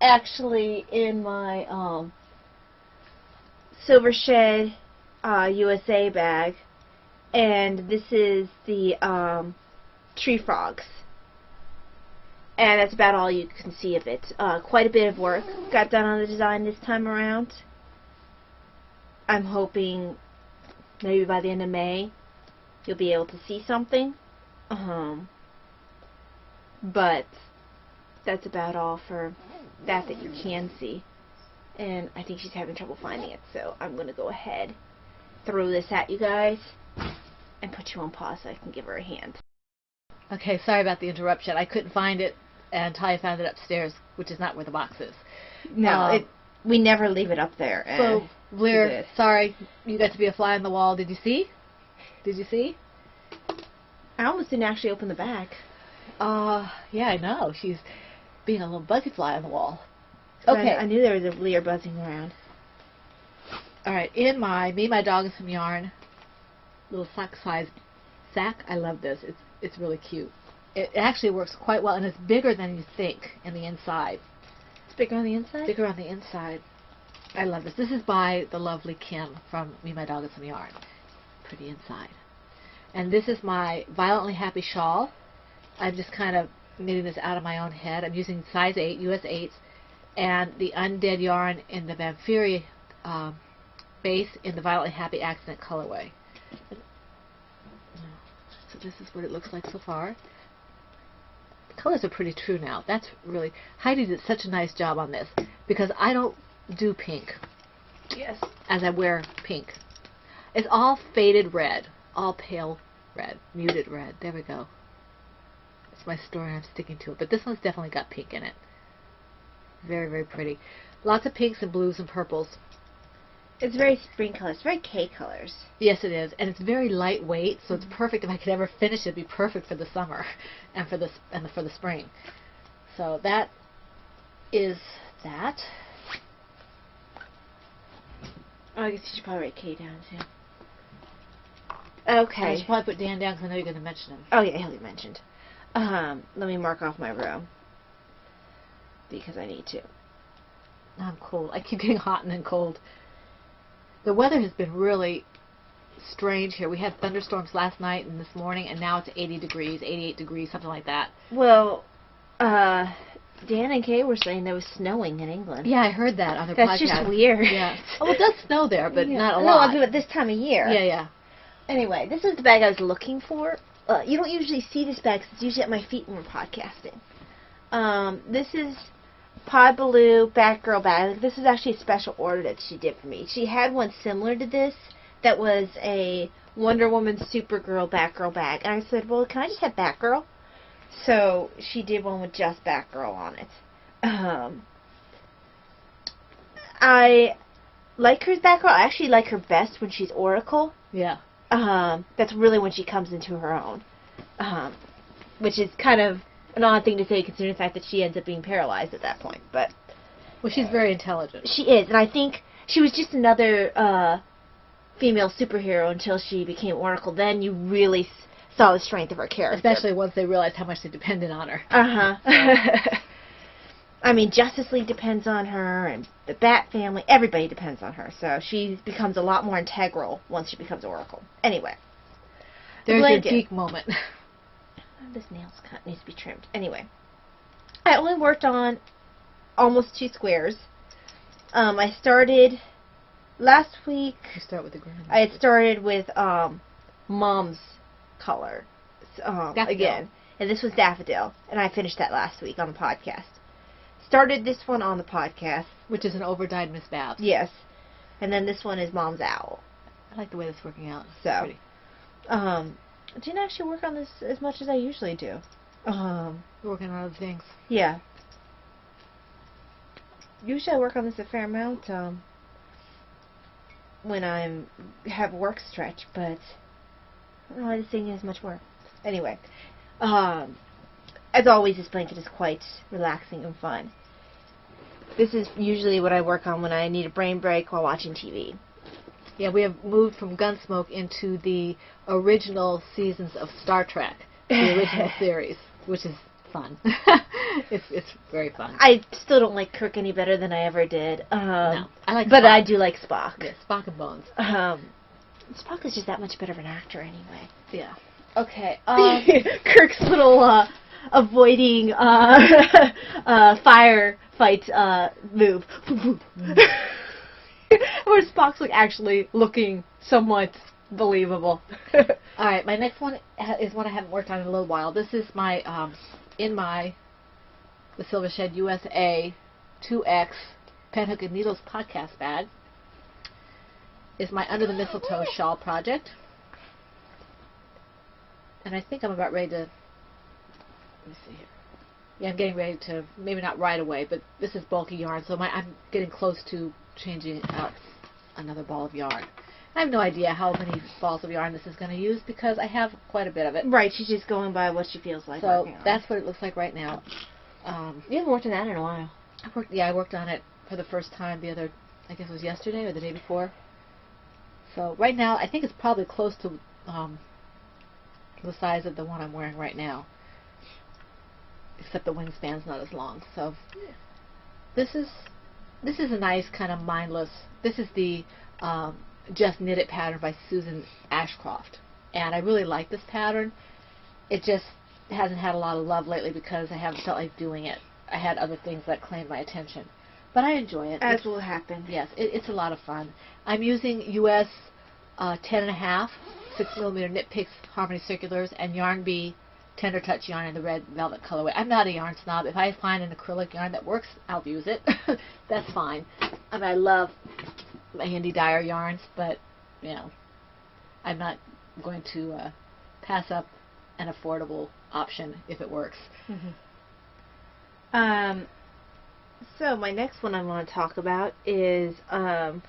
actually in my, Silver Shed USA bag, and this is the tree frogs, and that's about all you can see of it. Quite a bit of work got done on the design this time around. I'm hoping maybe by the end of May you'll be able to see something, but that's about all for that you can see. And I think she's having trouble finding it, so I'm going to go ahead, throw this at you guys, and put you on pause so I can give her a hand. Okay, sorry about the interruption. I couldn't find it, and Talia found it upstairs, which is not where the box is. No, we never leave it up there. So, Blair, sorry, you got to be a fly on the wall. Did you see? Did you see? I almost didn't actually open the bag. Yeah, I know. She's being a little buzzy fly on the wall. Okay. I knew there was a leer buzzing around. Alright, in my My Dog, and Some Yarn little sack size sack, I love this. It's really cute. It actually works quite well, and it's bigger than you think in the inside. It's bigger on the inside? Bigger on the inside. I love this. This is by the lovely Kim from My Dog, and Some Yarn. Pretty inside. And this is my Violently Happy shawl. I'm just kind of knitting this out of my own head. I'm using size 8, US 8s. And the Undead yarn in the Banfiri base in the Violently Happy Accent colorway. So this is what it looks like so far. The colors are pretty true now. That's really, Heidi did such a nice job on this, because I don't do pink. Yes. As I wear pink. It's all faded red, all pale red, muted red. There we go. That's my story, I'm sticking to it. But this one's definitely got pink in it. Very, very pretty. Lots of pinks and blues and purples. It's very spring colors, very K colors. Yes, it is, and it's very lightweight, so it's perfect. If I could ever finish it, it'd be perfect for the summer and for the spring. So that is that. Oh, I guess you should probably write K down too. Okay. I should probably put Dan down because I know you're going to mention him. Oh yeah, he'll be mentioned. Let me mark off my room, because I need to. I'm cold. I keep getting hot and then cold. The weather has been really strange here. We had thunderstorms last night and this morning, and now it's 80 degrees, 88 degrees, something like that. Well, Dan and Kay were saying there was snowing in England. Yeah, I heard that on their That's podcast. just weird. Yeah. Well, it does snow there, but Yeah. not a No, lot. I mean, at this time of year. Yeah, yeah. Anyway, this is the bag I was looking for. You don't usually see this bag 'cause it's usually at my feet when we're podcasting. This is Pod Baloo Batgirl bag. Like, this is actually a special order that she did for me. She had one similar to this that was a Wonder Woman Supergirl Batgirl bag. And I said, well, can I just have Batgirl? So she did one with just Batgirl on it. I like her as Batgirl. I actually like her best when she's Oracle. Yeah. That's really when she comes into her own. Which is kind of an odd thing to say considering the fact that she ends up being paralyzed at that point. But Well, she's very intelligent. she is, and I think she was just another female superhero until she became Oracle. Then you really saw the strength of her character. Especially once they realized how much they depended on her. I mean, Justice League depends on her, and the Bat family, everybody depends on her. So she becomes a lot more integral once she becomes Oracle. Anyway. There's your blanket. geek moment. This nail's cut, needs to be trimmed. Anyway. I only worked on almost 2 squares. I started last week. You start with the green. I had started with Mom's color again. And this was Daffodil. And I finished that last week on the podcast. Started this one on the podcast. Which is an overdyed Miss Babs. Yes. And then this one is Mom's Owl. I like the way this is working out. So, Pretty. Didn't actually work on this as much as I usually do. We're working on other things. Yeah. Usually I work on this a fair amount when I have work stretch, but I don't know why this thing is much work. Anyway, as always, this blanket is quite relaxing and fun. This is usually what I work on when I need a brain break while watching TV. Yeah, we have moved from Gunsmoke into the original seasons of Star Trek, the original series, which is fun. It's very fun. I still don't like Kirk any better than I ever did. No, I like but Spock. I do like Spock. Yeah, Spock and Bones. Spock is just that much better of an actor anyway. Yeah. Okay. Kirk's little avoiding firefight move. Where Spock's like actually looking somewhat believable. All right, my next one is one I haven't worked on in a little while. This is my the Silver Shed USA 2X Penhook and Needles podcast bag. Is my Under the Mistletoe shawl project. And I think I'm about ready to, let me see here. Yeah, I'm getting ready to, maybe not right away, but this is bulky yarn, so I'm getting close to changing out another ball of yarn. I have no idea how many balls of yarn this is going to use because I have quite a bit of it. Right, she's just going by what she feels like. So that's what it looks like right now. You haven't worked on that in a while. I worked on it for the first time I guess it was yesterday or the day before. So right now, I think it's probably close to the size of the one I'm wearing right now. Except the wingspan's not as long. So this is a nice kind of mindless. This is the Just Knit It pattern by Susan Ashcroft, and I really like this pattern. It just hasn't had a lot of love lately because I haven't felt like doing it. I had other things that claimed my attention, but I enjoy it. As will happen. Yes, it's a lot of fun. I'm using US 10.5 6mm Knit Picks Harmony Circulars and Yarn Bee Tender Touch yarn in the red velvet colorway. I'm not a yarn snob. If I find an acrylic yarn that works, I'll use it. That's fine. I mean, I love my Handy Dyer yarns, but, you know, I'm not going to pass up an affordable option if it works. Mm-hmm. So my next one I want to talk about is where's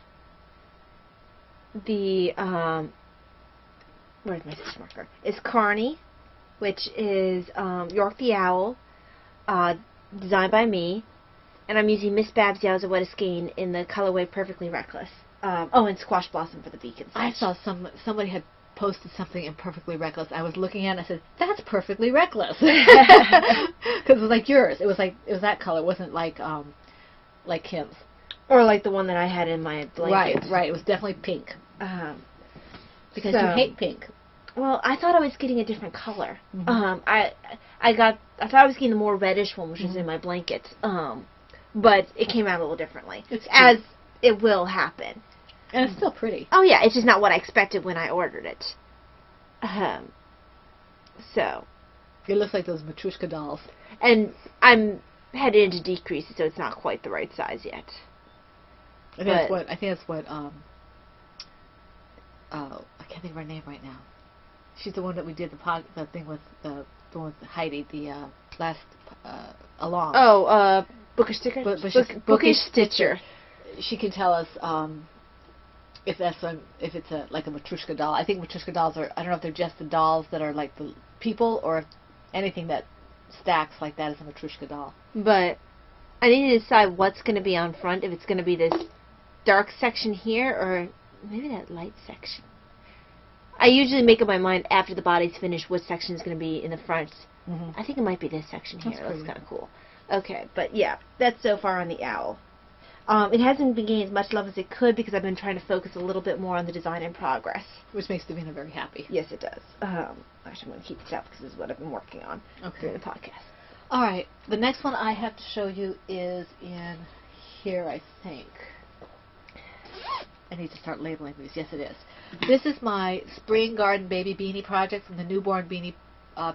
my stitch marker? It's Carney, which is York the Owl, designed by me, and I'm using Miss Babs Yowza What a Skein in the colorway Perfectly Reckless. And Squash Blossom for the beacon. I saw somebody had posted something in Perfectly Reckless. I was looking at it and I said, that's Perfectly Reckless. Because it was like yours. It was that color. It wasn't like Kim's. Or like the one that I had in my blanket. Right. It was definitely pink. Because so, you hate pink. Well, I thought I was getting a different color. Mhm. I thought I was getting the more reddish one, which is in my blankets. But it came out a little differently, It's cute. as it will happen. And it's still pretty. Oh yeah, it's just not what I expected when I ordered it. So, It looks like those Matryoshka dolls. and I'm headed into decrease, so it's not quite the right size yet. I think that's what I can't think of her name right now. She's the one that we did the thing with, the one with Heidi, the last along. Oh, Bookish Stitcher. Bookish Stitcher. She can tell us if it's like a Matryoshka doll. I think Matryoshka dolls are, I don't know if they're just the dolls that are like the people, or if anything that stacks like that is a Matryoshka doll. But I need to decide what's going to be on front. If it's going to be this dark section here, or maybe that light section. I usually make up my mind after the body's finished what section is going to be in the front. Mm-hmm. I think it might be this section here. That's That's kind of cool. Okay, but yeah, that's so far on the owl. It hasn't been getting as much love as it could because I've been trying to focus a little bit more on the design in progress. Which makes Davina very happy. Yes, it does. Actually, I'm going to keep this out because this is what I've been working on during the podcast. All right, the next one I have to show you is in here, I think. I need to start labeling these. Yes, it is. This is my Spring Garden Baby Beanie project from the Newborn Beanie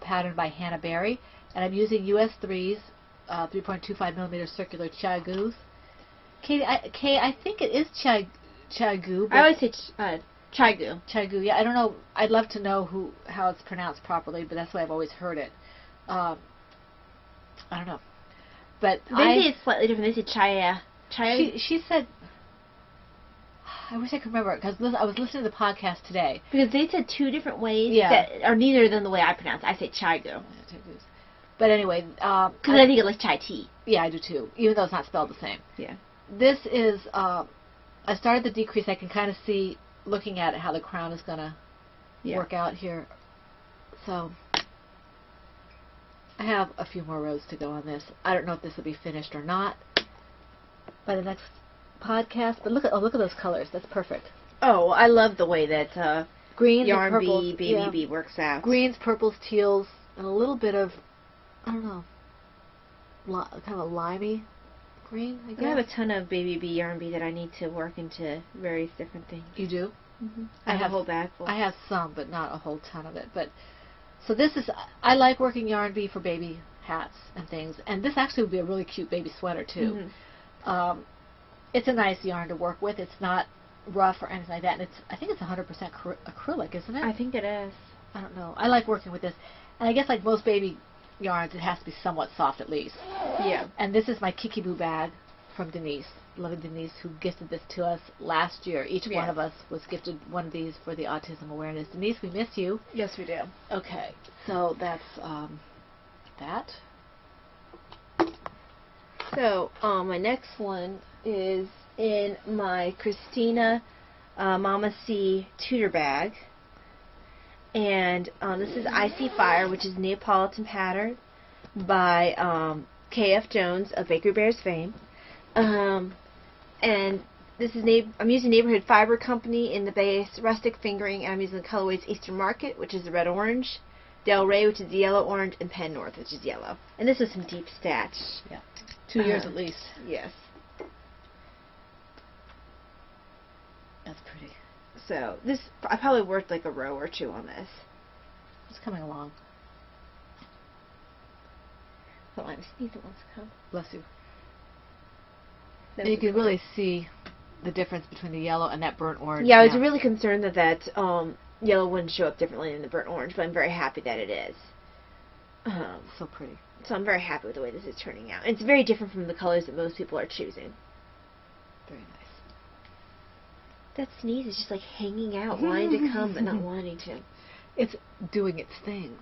pattern by Hannah Berry. And I'm using US 3's 3.25 millimeter circular Chiaogus. Katie, I think it is Chiaogu. I always say Chiaogu. Chiaogu, yeah. I don't know. I'd love to know how it's pronounced properly, but that's the way I've always heard it. I don't know. But They say it's slightly different. They say Chia. She said, I wish I could remember it, because I was listening to the podcast today. Because they said two different ways Yeah. that are neither than the way I pronounce it. I say Chiaogu. But anyway. Because I think it's like chai tea. Yeah, I do too, even though it's not spelled the same. Yeah. This is, I started the decrease. I can kind of see, looking at it, how the crown is going to work out here. So, I have a few more rows to go on this. I don't know if this will be finished or not by the next podcast, but look at those colors. That's perfect. Oh, I love the way that Greens, Yarn purples, Bee, Baby Bee works out. Greens, purples, teals, and a little bit of, I don't know, kind of a limey green, I guess. I have a ton of Baby Bee, Yarn Bee that I need to work into various different things. You do? Mm-hmm. I have a whole bag full. I have some, but not a whole ton of it. But so this is, I like working Yarn Bee for baby hats and things, and this actually would be a really cute baby sweater too. Mm-hmm. It's a nice yarn to work with. It's not rough or anything like that, and I think it's 100% acrylic, isn't it? I think it is. I don't know. I like working with this, and I guess like most baby yarns, it has to be somewhat soft at least. Yeah. And this is my Kikiboo bag from Denise, beloved Denise, who gifted this to us last year. Each one of us was gifted one of these for the autism awareness. Denise, we miss you. Yes, we do. Okay, so that's that. So, my next one is in my Christina Mama C tutor bag. And this is Icy Fire, which is Neapolitan pattern by K.F. Jones of Bakery Bears fame. And this is I'm using Neighborhood Fiber Company in the base, Rustic Fingering, and I'm using the colorways Eastern Market, which is the red-orange, Del Rey, which is the yellow-orange, and Penn North, which is yellow. And this is some deep starch. Yeah. 2 years at least. Yes. That's pretty. So this, I probably worked like a row or two on this. It's coming along. Hold on, I sneeze it wants to come. Bless you. And you can really see the difference between the yellow and that burnt orange. Yeah, I was really concerned that yellow wouldn't show up differently than the burnt orange, but I'm very happy that it is. So pretty. So I'm very happy with the way this is turning out. It's very different from the colors that most people are choosing. Very nice. That sneeze is just like hanging out, wanting to come but not wanting to. It's doing its thing.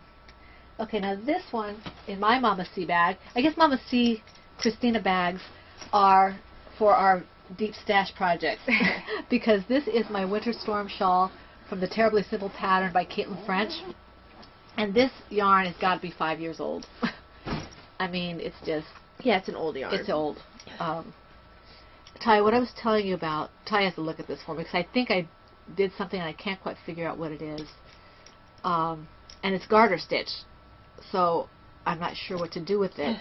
Okay, now this one in my Mama C bag, I guess Mama C Christina bags are for our deep stash projects because this is my Winter Storm shawl from the Terribly Simple pattern by Caitlin French, and this yarn has got to be 5 years old. I mean, it's just, yeah, it's an old yarn. it's old. Ty, what I was telling you about, Ty has to look at this for me because I think I did something and I can't quite figure out what it is. and it's garter stitch, so I'm not sure what to do with it.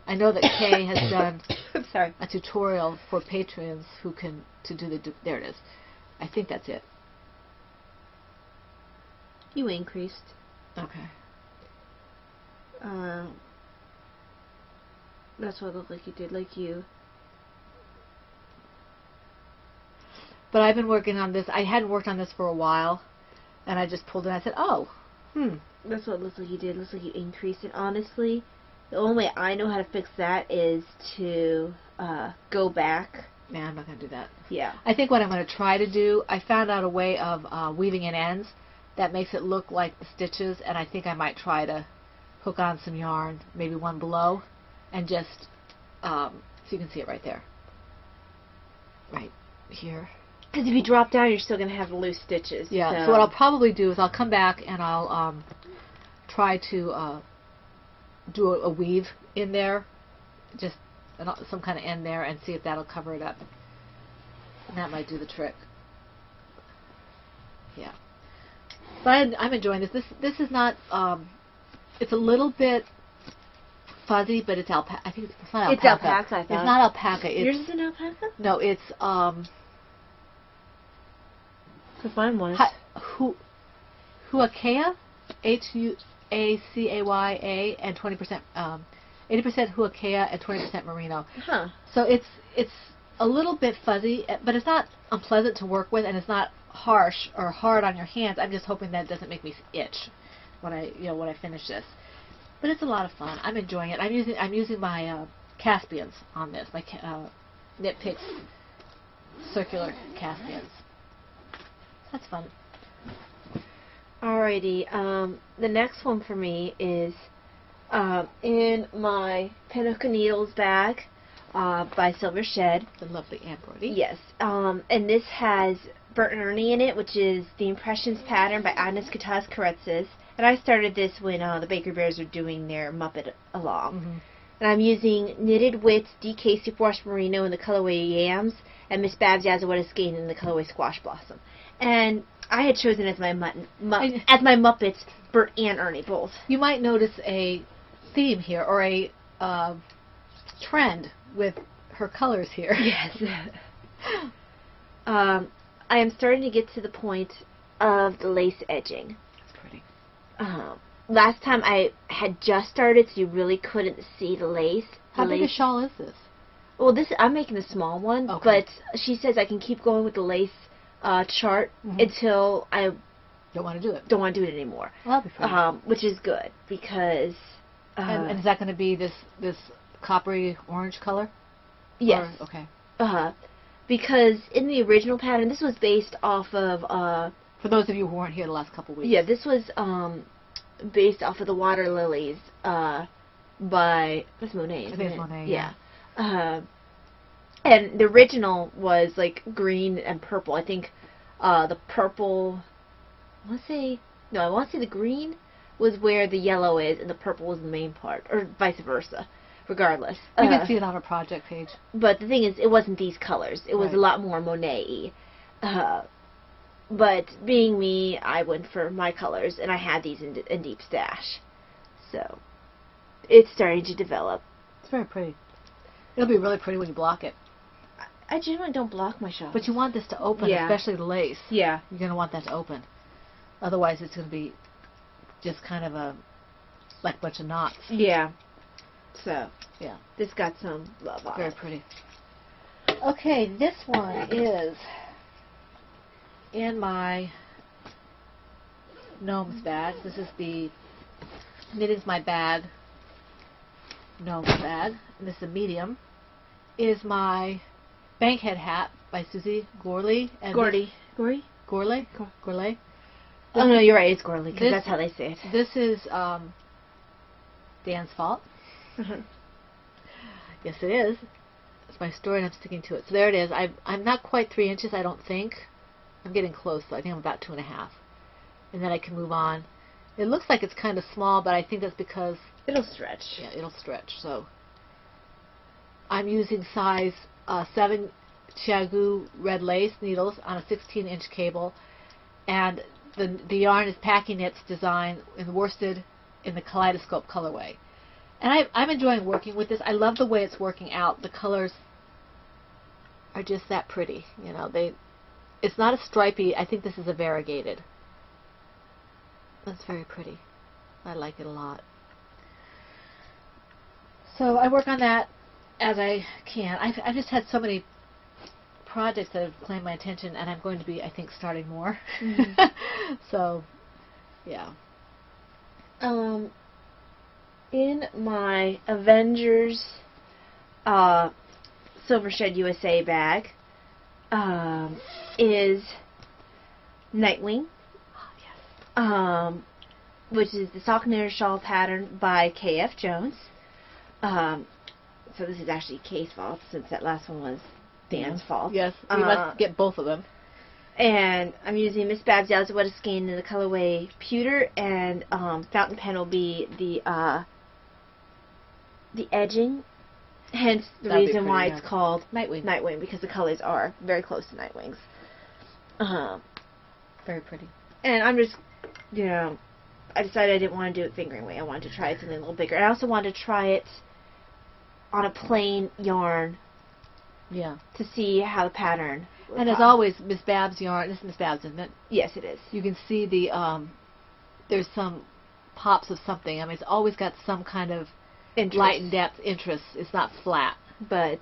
I know that Kay has done I'm sorry. a tutorial for patrons who can there it is. I think that's it. You increased. Okay. That's what it looked like you did, like you. But I've been working on this. I hadn't worked on this for a while, and I just pulled it. I said, "Oh, That's what it looks like you did. It looks like you increased it. Honestly, the only way I know how to fix that is to go back. Man, I'm not going to do that." Yeah. I think what I'm going to try to do, I found out a way of weaving in ends that makes it look like the stitches, and I think I might try to hook on some yarn, maybe one below, and just, so you can see it right there. Right here. Because if you drop down, you're still going to have the loose stitches. Yeah, so what I'll probably do is I'll come back and I'll try to do a weave in there, just some kind of end there, and see if that'll cover it up. And that might do the trick. Yeah. But I'm enjoying this. This is not, it's a little bit fuzzy, but it's alpaca. I think it's not alpaca. It's alpaca, I thought. It's not alpaca. Yours is an alpaca? No, it's, Because mine was. Huacaya, Huacaya, and 20%, 80% Huacaya and 20% merino. Huh. So it's a little bit fuzzy, but it's not unpleasant to work with, and it's not harsh or hard on your hands. I'm just hoping that it doesn't make me itch when I finish this. But it's a lot of fun. I'm enjoying it. I'm using my Caspians on this, my Knit Picks circular Caspians. That's fun. Alrighty. The next one for me is in my Pinnacle Needles bag by Silver Shed. The lovely embroidery. Yes. And this has Bert and Ernie in it, which is the Impressions pattern by Agnes Katas Karetzes. And I started this when the Bakery Bears were doing their Muppet along. Mm-hmm. And I'm using Knitted Wits DK Superwash Merino in the colorway Yams, and Miss Babs Yazawetta Skein in the colorway Squash Blossom. And I had chosen as my Muppets Bert and Ernie both. You might notice a theme here, or a trend with her colors here. Yes. I am starting to get to the point of the lace edging. It's pretty. Last time I had just started, so you really couldn't see the lace. How big a shawl is this? Well, I'm making a small one, okay. But she says I can keep going with the lace chart until I don't want to do it. Don't want to do it anymore. Well, that'd be pretty. Which is good because. And is that going to be this coppery orange color? Yes. Or, okay. Because in the original pattern, this was based off of. For those of you who weren't here the last couple of weeks. Yeah, this was based off of the Water Lilies by Monet. I think it's Monet. Yeah. And the original was like green and purple. I think the purple. I want to say the green was where the yellow is, and the purple was the main part, or vice versa. Regardless, you can see it on our project page. But the thing is, it wasn't these colors. It was a lot more Monet-y. But being me, I went for my colors, and I had these in deep stash. So it's starting to develop. It's very pretty. It'll be really pretty when you block it. I generally don't block my shawls. But you want this to open, especially the lace. Yeah. You're going to want that to open. Otherwise, it's going to be just kind of like a bunch of knots. Yeah. So, yeah. This got some love on it. Very pretty. Okay, this one is in my Gnomes bag. This is the Knitting's My Bag Gnomes bag. And this is a medium. Is my Bankhead hat by Susie Gorley. Gorley. Gorley? Oh, no, you're right. It's Gorley, because that's how they say it. This is Dan's fault. Yes, it is. It's my story, and I'm sticking to it. So there it is. I'm not quite 3 inches, I don't think. I'm getting close, though. I think I'm about 2.5. And then I can move on. It looks like it's kind of small, but I think that's because... It'll stretch. Yeah, it'll stretch. So I'm using size 7 Chiagu red lace needles on a 16-inch cable. And the yarn is Packing Knits design in worsted in the Kaleidoscope colorway. And I'm enjoying working with this. I love the way it's working out. The colors are just that pretty. You know, it's not a stripy. I think this is a variegated. That's very pretty. I like it a lot. So I work on that as I can. I've just had so many projects that have claimed my attention, and I'm going to be, I think, starting more. Mm-hmm. So, yeah. In my Avengers Silver Shed USA bag is Nightwing. Oh, yes. Which is the sock knitted shawl pattern by K.F. Jones. So this is actually Kay's fault, since that last one was Dan's fault. Yes, we must get both of them. And I'm using Miss Babs Yazawetta skein in the colorway Pewter, and Fountain Pen will be the edging. Hence the reason why it's called Nightwing, because the colors are very close to Nightwing's. Very pretty. And I'm just, you know, I decided I didn't want to do it fingering weight. I wanted to try something a little bigger. And I also wanted to try it on a plain yarn. Yeah. To see how the pattern. And as always, Miss Babs yarn. This is Miss Babs, isn't it? Yes, it is. You can see the there's some pops of something. I mean, it's always got some kind of light and depth interest. It's not flat, but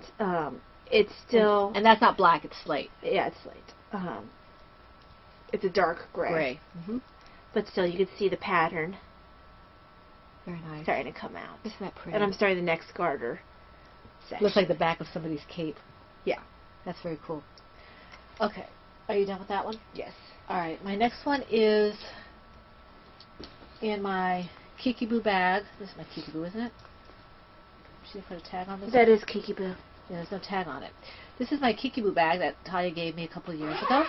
it's still. And that's not black. It's slate. Yeah, it's slate. It's a dark gray. Mm-hmm. But still, you can see the pattern. Very nice. Starting to come out. Isn't that pretty? And I'm starting the next garter section. Looks like the back of somebody's cape. Yeah. That's very cool. Okay. Are you done with that one? Yes. All right. My next one is in my Kikiboo bag. This is my Kikiboo, isn't it? Should I put a tag on this? That is Kikiboo. Yeah, there's no tag on it. This is my Kikiboo bag that Talia gave me a couple of years ago.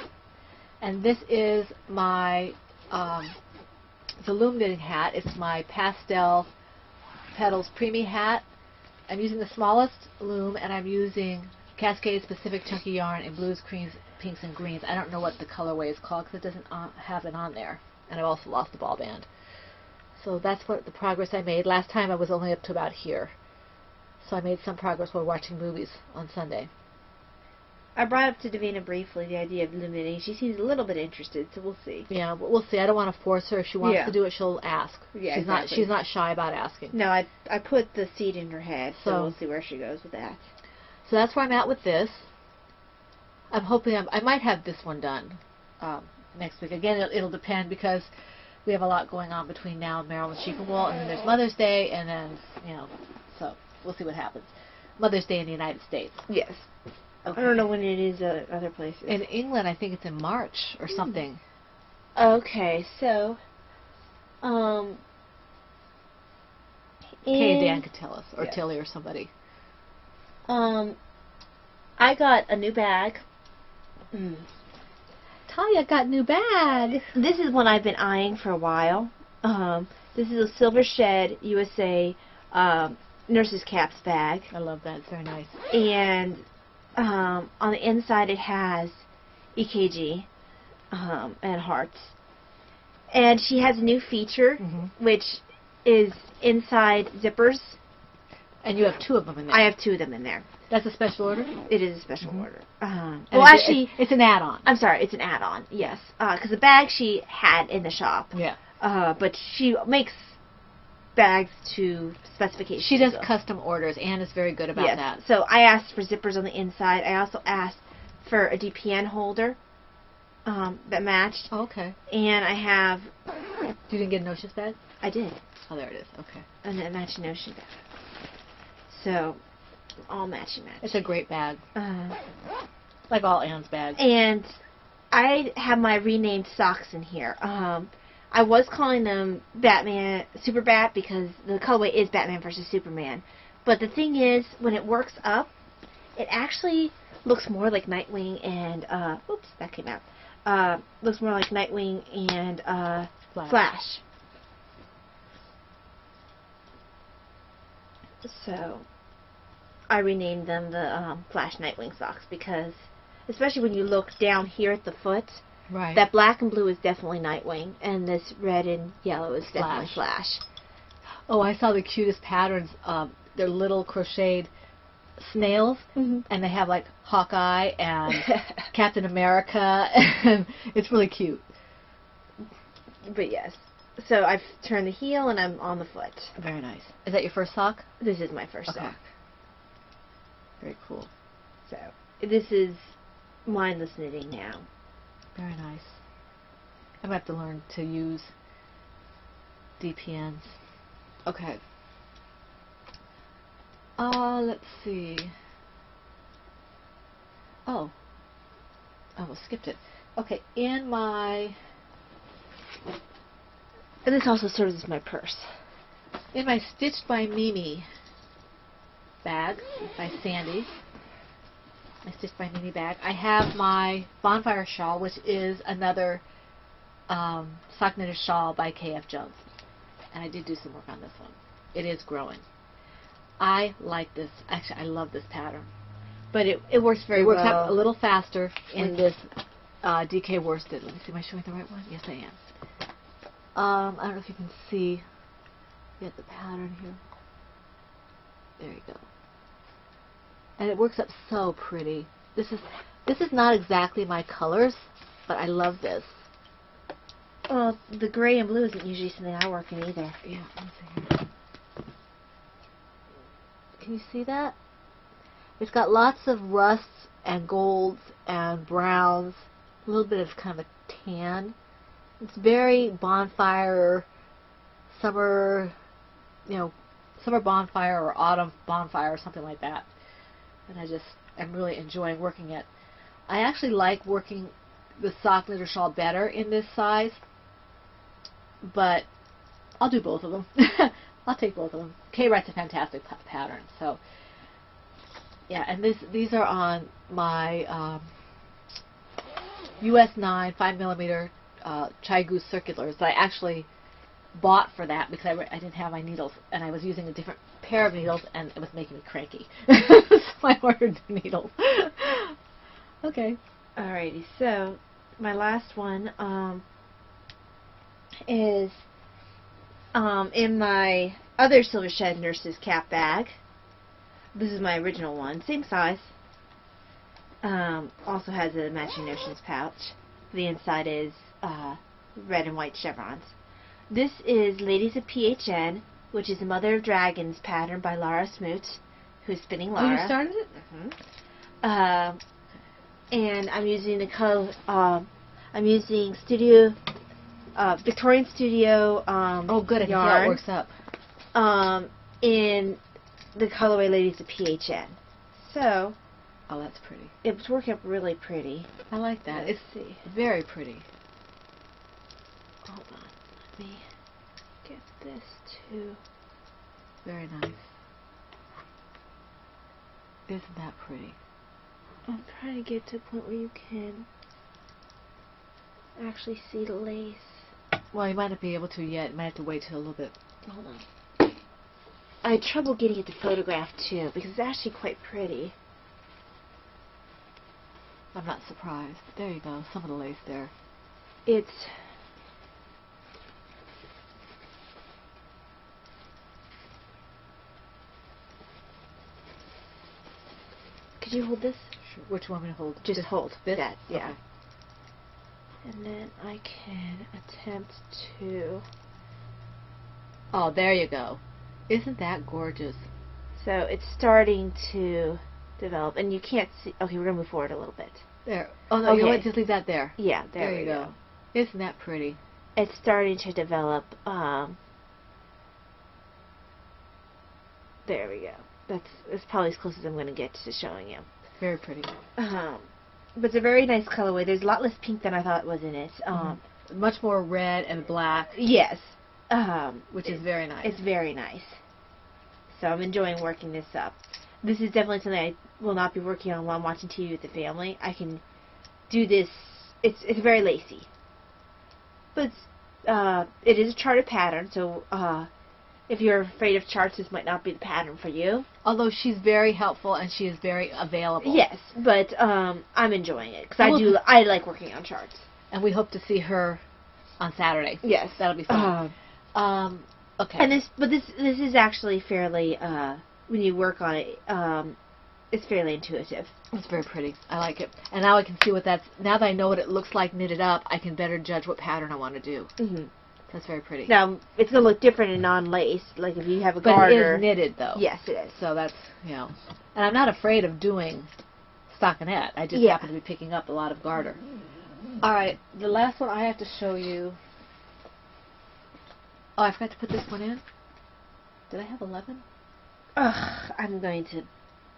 And this is my the loom knitting hat. It's my Pastel Petals Preemie hat. I'm using the smallest loom, and I'm using Cascade Specific Chunky Yarn in blues, creams, pinks, and greens. I don't know what the colorway is called because it doesn't have it on there. And I've also lost the ball band. So that's what the progress I made. Last time I was only up to about here. So I made some progress while watching movies on Sunday. I brought up to Davina briefly the idea of loom knitting. She seems a little bit interested, so we'll see. Yeah, but we'll see. I don't want to force her. If she wants to do it, she'll ask. Yeah, she's not shy about asking. No, I put the seed in her head, so we'll see where she goes with that. So that's where I'm at with this. I'm hoping I might have this one done next week. Again, it'll depend because we have a lot going on between now and Maryland Sheep and Wool, and then there's Mother's Day, and then, you know, so we'll see what happens. Mother's Day in the United States. Yes. Okay. I don't know when it is other places. In England, I think it's in March or something. Okay, so, Kay and Dan could tell us, or Tilly or somebody. I got a new bag. Talia got a new bag. This is one I've been eyeing for a while. This is a Silver Shed USA nurse's caps bag. I love that. It's very nice. And on the inside it has EKG and hearts. And she has a new feature, which is inside zippers. And you have two of them in there. I have two of them in there. That's a special order? It is a special order. Well, actually, it's an add-on. I'm sorry, it's an add-on, yes. Because the bag she had in the shop. Yeah. But she makes bags to specifications. She does custom orders. Anne is very good about that. So I asked for zippers on the inside. I also asked for a DPN holder that matched. Oh, okay. And I have... You didn't get a no-shift bag? I did. Oh, there it is. Okay. And a matching no-shift bag. So, all matching. It's a great bag. Like all Anne's bags. And I have my renamed socks in here. I was calling them Batman, Super Bat, because the colorway is Batman versus Superman. But the thing is, when it works up, it actually looks more like Nightwing and, oops, that came out. Looks more like Nightwing and Flash. So, I renamed them the Flash Nightwing socks because, especially when you look down here at the foot, Right. That black and blue is definitely Nightwing, and this red and yellow is definitely Flash. Oh, I saw the cutest patterns. They're little crocheted snails, and they have like Hawkeye and Captain America, and it's really cute. But yes. So I've turned the heel and I'm on the foot. Very nice. Is that your first sock? This is my first sock. Very cool. So this is mindless knitting now. Very nice. I'm going to have to learn to use DPNs. Okay. Let's see. Oh. I almost skipped it. Okay, in my... And this also serves as my purse. In my Stitched by Mimi bag by Sandy, my Stitched by Mimi bag, I have my Bonfire shawl, which is another sock knitted shawl by KF Jones. And I did do some work on this one. It is growing. I like this. Actually, I love this pattern. But it works very well. It works out a little faster in this DK worsted. Let me see, am I showing the right one? Yes, I am. I don't know if you can see yet the pattern here. There you go. And it works up so pretty. This is not exactly my colors, but I love this. Well, the gray and blue isn't usually something I work in either. Yeah, let me see here. Can you see that? It's got lots of rusts and golds and browns, a little bit of kind of a tan. It's very bonfire, summer, summer bonfire or autumn bonfire or something like that. And I'm really enjoying working it. I actually like working the sock knitter shawl better in this size, but I'll do both of them. I'll take both of them. Kay writes a fantastic pattern, so yeah. And these are on my US 9 5mm Chai Goose circulars that I actually bought for that because I didn't have my needles and I was using a different pair of needles and it was making me cranky. So I ordered the needles. Okay. Alrighty, so my last one is in my other Silver Shed Nurse's cap bag. This is my original one, same size. Also has a matching Notions pouch. The inside is red and white chevrons. This is Ladies of PHN, which is a Mother of Dragons pattern by Lara Smoot, who's spinning Lara. Oh, you started it? Mm-hmm. And I'm using the color. I'm using Victorian Studio. Oh, good. I can see how it works up. In the colorway Ladies of PHN. So. Oh, that's pretty. It's working up really pretty. I like that. Let's see. Very pretty. Hold on. Let me get this too. Very nice. Isn't that pretty? I'm trying to get to a point where you can actually see the lace. Well, you might not be able to yet. You might have to wait till a little bit. Hold on. I had trouble getting it to photograph too because it's actually quite pretty. I'm not surprised. There you go. Some of the lace there. It's... Could you hold this? Sure. Which one am I going to hold? Just hold. This? That, yeah. Okay. And then I can attempt to... Oh, there you go. Isn't that gorgeous? So it's starting to develop, and you can't see. Okay, we're gonna move forward a little bit. There. Oh no, you know what? Just leave that there. Yeah, there you go. Isn't that pretty? It's starting to develop. There we go. That's probably as close as I'm gonna get to showing you. Very pretty. But it's a very nice colorway. There's a lot less pink than I thought was in it. Much more red and black. Yes. Which is very nice. It's very nice. So I'm enjoying working this up. This is definitely something I will not be working on while I'm watching TV with the family. I can do this. It's very lacy. But it is a charted pattern, so if you're afraid of charts, this might not be the pattern for you. Although she's very helpful and she is very available. Yes, but I'm enjoying it because I like working on charts. And we hope to see her on Saturday. Yes. That'll be fun. Okay. And this is actually fairly, when you work on it, it's fairly intuitive. It's very pretty. I like it. And now I can see now that I know what it looks like knitted up, I can better judge what pattern I want to do. Mm-hmm. That's very pretty. Now, it's going to look different in non-lace, like if you have a but garter. it is knitted, though. Yes, it is. So that's, and I'm not afraid of doing stockinette. I just happen to be picking up a lot of garter. All right, the last one I have to show you. Oh, I forgot to put this one in. Did I have 11? Ugh, I'm going to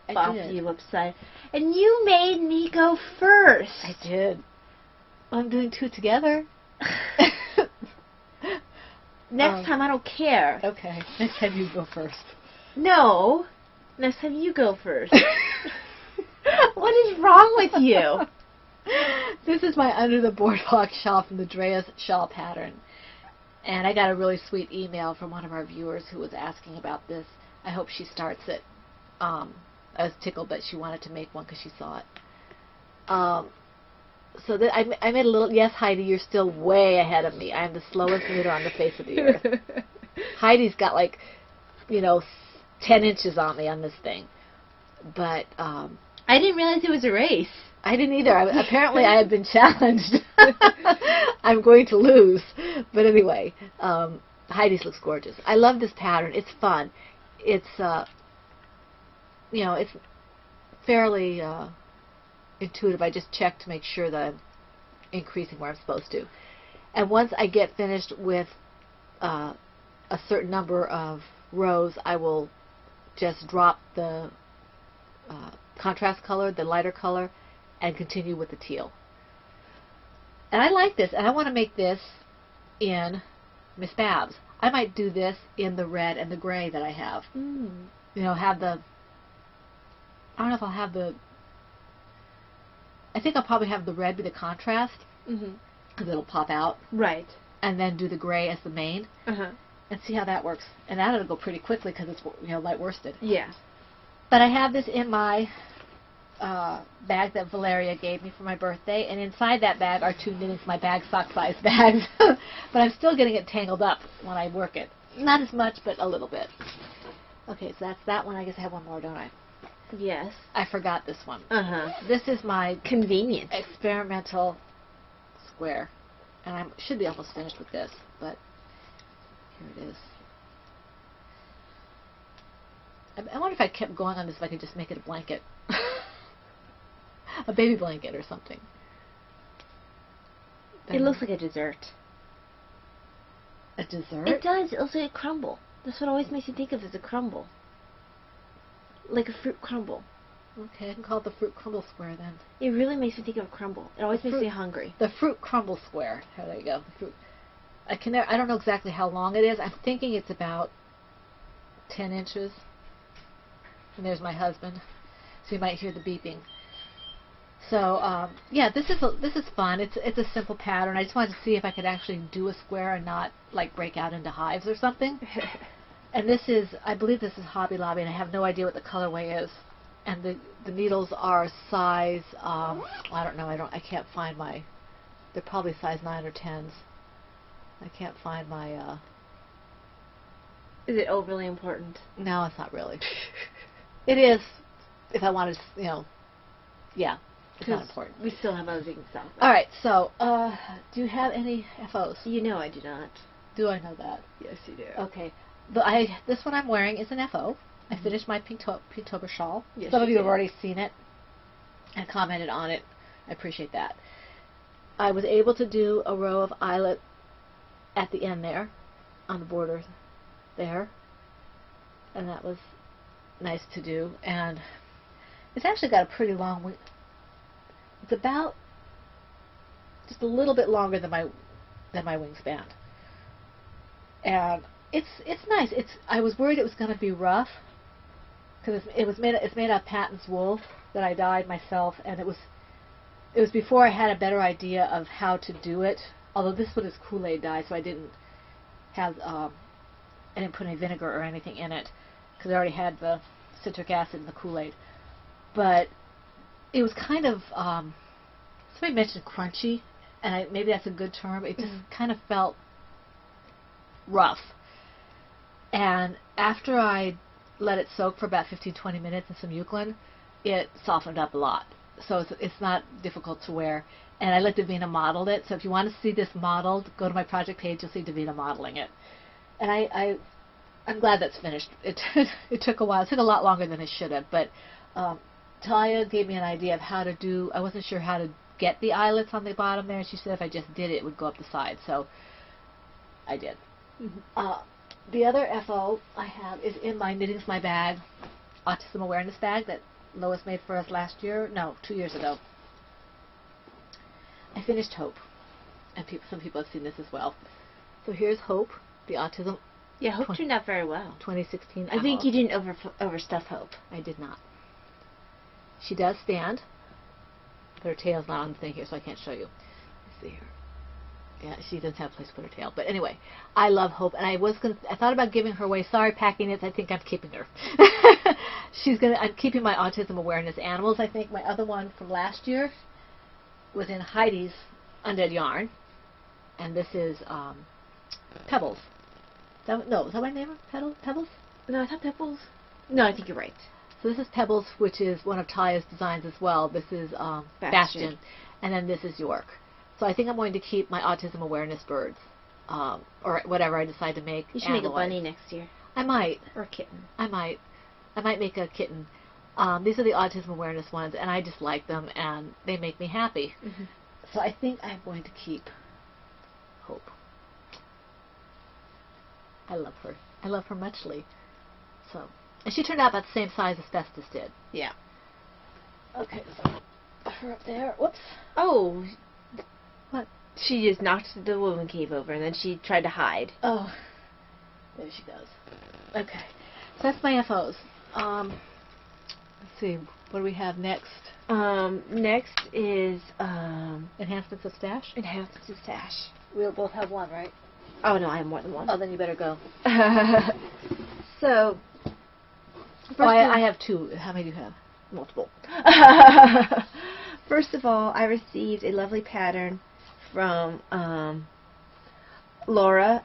I bop did. you upside. And you made me go first. I did. Well, I'm doing 2 together. Next time, I don't care. Okay, next time you go first. No, next time you go first. What is wrong with you? This is my Under the Boardwalk shawl from the Drea's shawl pattern. And I got a really sweet email from one of our viewers who was asking about this. I hope she starts it. I was tickled that she wanted to make one because she saw it. So I made a little... Yes, Heidi, you're still way ahead of me. I am the slowest knitter on the face of the earth. Heidi's got 10 inches on me on this thing. But I didn't realize it was a race. I didn't either. Apparently, I have been challenged. I'm going to lose. But anyway, Heidi's looks gorgeous. I love this pattern. It's fun. It's, it's fairly intuitive. I just check to make sure that I'm increasing where I'm supposed to. And once I get finished with a certain number of rows, I will just drop the contrast color, the lighter color, and continue with the teal. And I like this, and I want to make this in Miss Babs. I might do this in the red and the gray that I have. Have the... I don't know if I'll have the... I think I'll probably have the red be the contrast, because it'll pop out. Right. And then do the gray as the main, and see how that works. And that'll go pretty quickly because it's light worsted. Yeah. But I have this in my bag that Valeria gave me for my birthday, and inside that bag are 2 knitting my bag sock-sized bags. But I'm still getting it tangled up when I work it. Not as much, but a little bit. Okay, so that's that one. I guess I have one more, don't I? Yes. I forgot this one. Uh-huh. This is my Convenient. experimental square. And I should be almost finished with this, but here it is. I wonder if I kept going on this, if I could just make it a blanket. A baby blanket or something. It looks like a dessert. A dessert? It does. It looks like a crumble. That's what always makes me think of as a crumble. Like a fruit crumble. Okay, I can call it the fruit crumble square then. It really makes me think of a crumble. It always makes me hungry. The fruit crumble square. Oh, there you go. The fruit. I don't know exactly how long it is. I'm thinking it's about 10 inches. And there's my husband, so you might hear the beeping. So yeah, this is fun. It's a simple pattern. I just wanted to see if I could actually do a square and not break out into hives or something. And I believe this is Hobby Lobby, and I have no idea what the colorway is. And the needles are size I don't know. I can't find my. They're probably size 9 or 10s. I can't find my. Is it overly important? No, it's not really. It is, if I wanted to, yeah, it's not important. We still have other things to talk about. All right, so, do you have any FOs? You know I do not. Do I know that? Yes, you do. Okay. This one I'm wearing is an FO. I finished my Pinktober shawl. Yes, Some of you did. have already seen it and commented on it. I appreciate that. I was able to do a row of eyelet at the end there, on the border there, and that was nice to do. And it's actually got a pretty long wing. It's about just a little bit longer than my wingspan, and it's nice. I was worried it was going to be rough because it's made out of Patton's wool that I dyed myself, and it was before I had a better idea of how to do it. Although this one is Kool-Aid dye, so I didn't put any vinegar or anything in it because I already had the citric acid in the Kool-Aid. But it was kind of somebody mentioned crunchy, and maybe that's a good term. It just kind of felt rough. And after I let it soak for about 15-20 minutes in some Eucalyptus, it softened up a lot. So it's not difficult to wear. And I let Davina model it. So if you want to see this modeled, go to my project page. You'll see Davina modeling it. And I'm glad that's finished. It took a while. It took a lot longer than it should have. But Talia gave me an idea of how to do. I wasn't sure how to get the eyelets on the bottom there. She said if I just did it, it would go up the side. So I did. The other FO I have is in my Knitting's My Bag autism awareness bag that Lois made for us 2 years ago. I finished Hope, and some people have seen this as well. So here's Hope, the autism. Yeah, Hope turned out very well. 2016. I think you didn't overstuff Hope. I did not. She does stand, but her tail's not on the thing here, so I can't show you. Let's see here. Yeah, she doesn't have a place to put her tail. But anyway, I love Hope, and I thought about giving her away. Sorry, Packing Knits. I think I'm keeping her. I'm keeping my autism awareness animals. I think my other one from last year was in Heidi's Undead Yarn, and this is Pebbles. Is that what I named her? Pebbles? No, I thought Pebbles. No, I think you're right. So this is Pebbles, which is one of Talia's designs as well. This is Bastion, and then this is York. So I think I'm going to keep my autism awareness birds, or whatever I decide to make. You should make a bunny next year. I might. Or a kitten. I might make a kitten. These are the autism awareness ones, and I just like them, and they make me happy. So I think I'm going to keep Hope. I love her. I love her muchly. So, and she turned out about the same size as Festus did. Yeah. Okay, so her up there. Whoops. Oh. What? She just knocked the woman cave over, and then she tried to hide. Oh. There she goes. Okay. So that's my FOs. Let's see. What do we have next? Next is Enhancements of Stash? Enhancements of Stash. We'll both have one, right? Oh, no, I have more than one. Oh, then you better go. So, I have two. How many do you have? Multiple. First of all, I received a lovely pattern from Laura,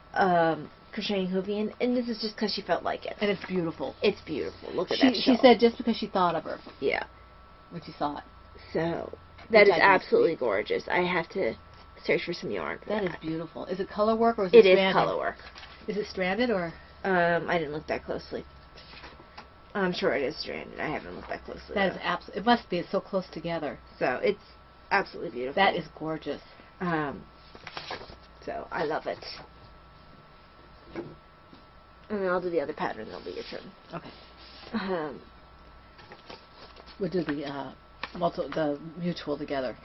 Crocheting Hoovian, and this is just because she felt like it. And it's beautiful. It's beautiful. Look at that She said just because she thought of her. Yeah. When she saw it. So, that is absolutely gorgeous. I have to search for some yarn for that. That is beautiful. Is it color work or is it stranded? It is color work. Is it stranded or? I didn't look that closely. I'm sure it is stranded. I haven't looked that closely. That is absolutely. It must be. It's so close together. So it's absolutely beautiful. That is gorgeous. So I love it. And then I'll do the other pattern. That'll be your turn. Okay. We'll do the mutual together.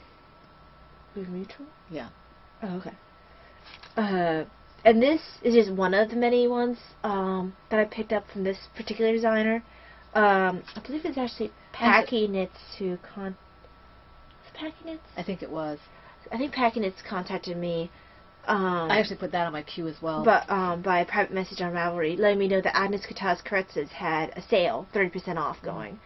The mutual? Yeah. Oh, okay. And this is just one of the many ones that I picked up from this particular designer. I believe it's actually Packing Knits who Packing Knits? I think it was. I think Packing Knits contacted me. I actually put that on my queue as well. But by a private message on Ravelry, letting me know that Agnes Kutaz Karetzes had a sale, 30% off going.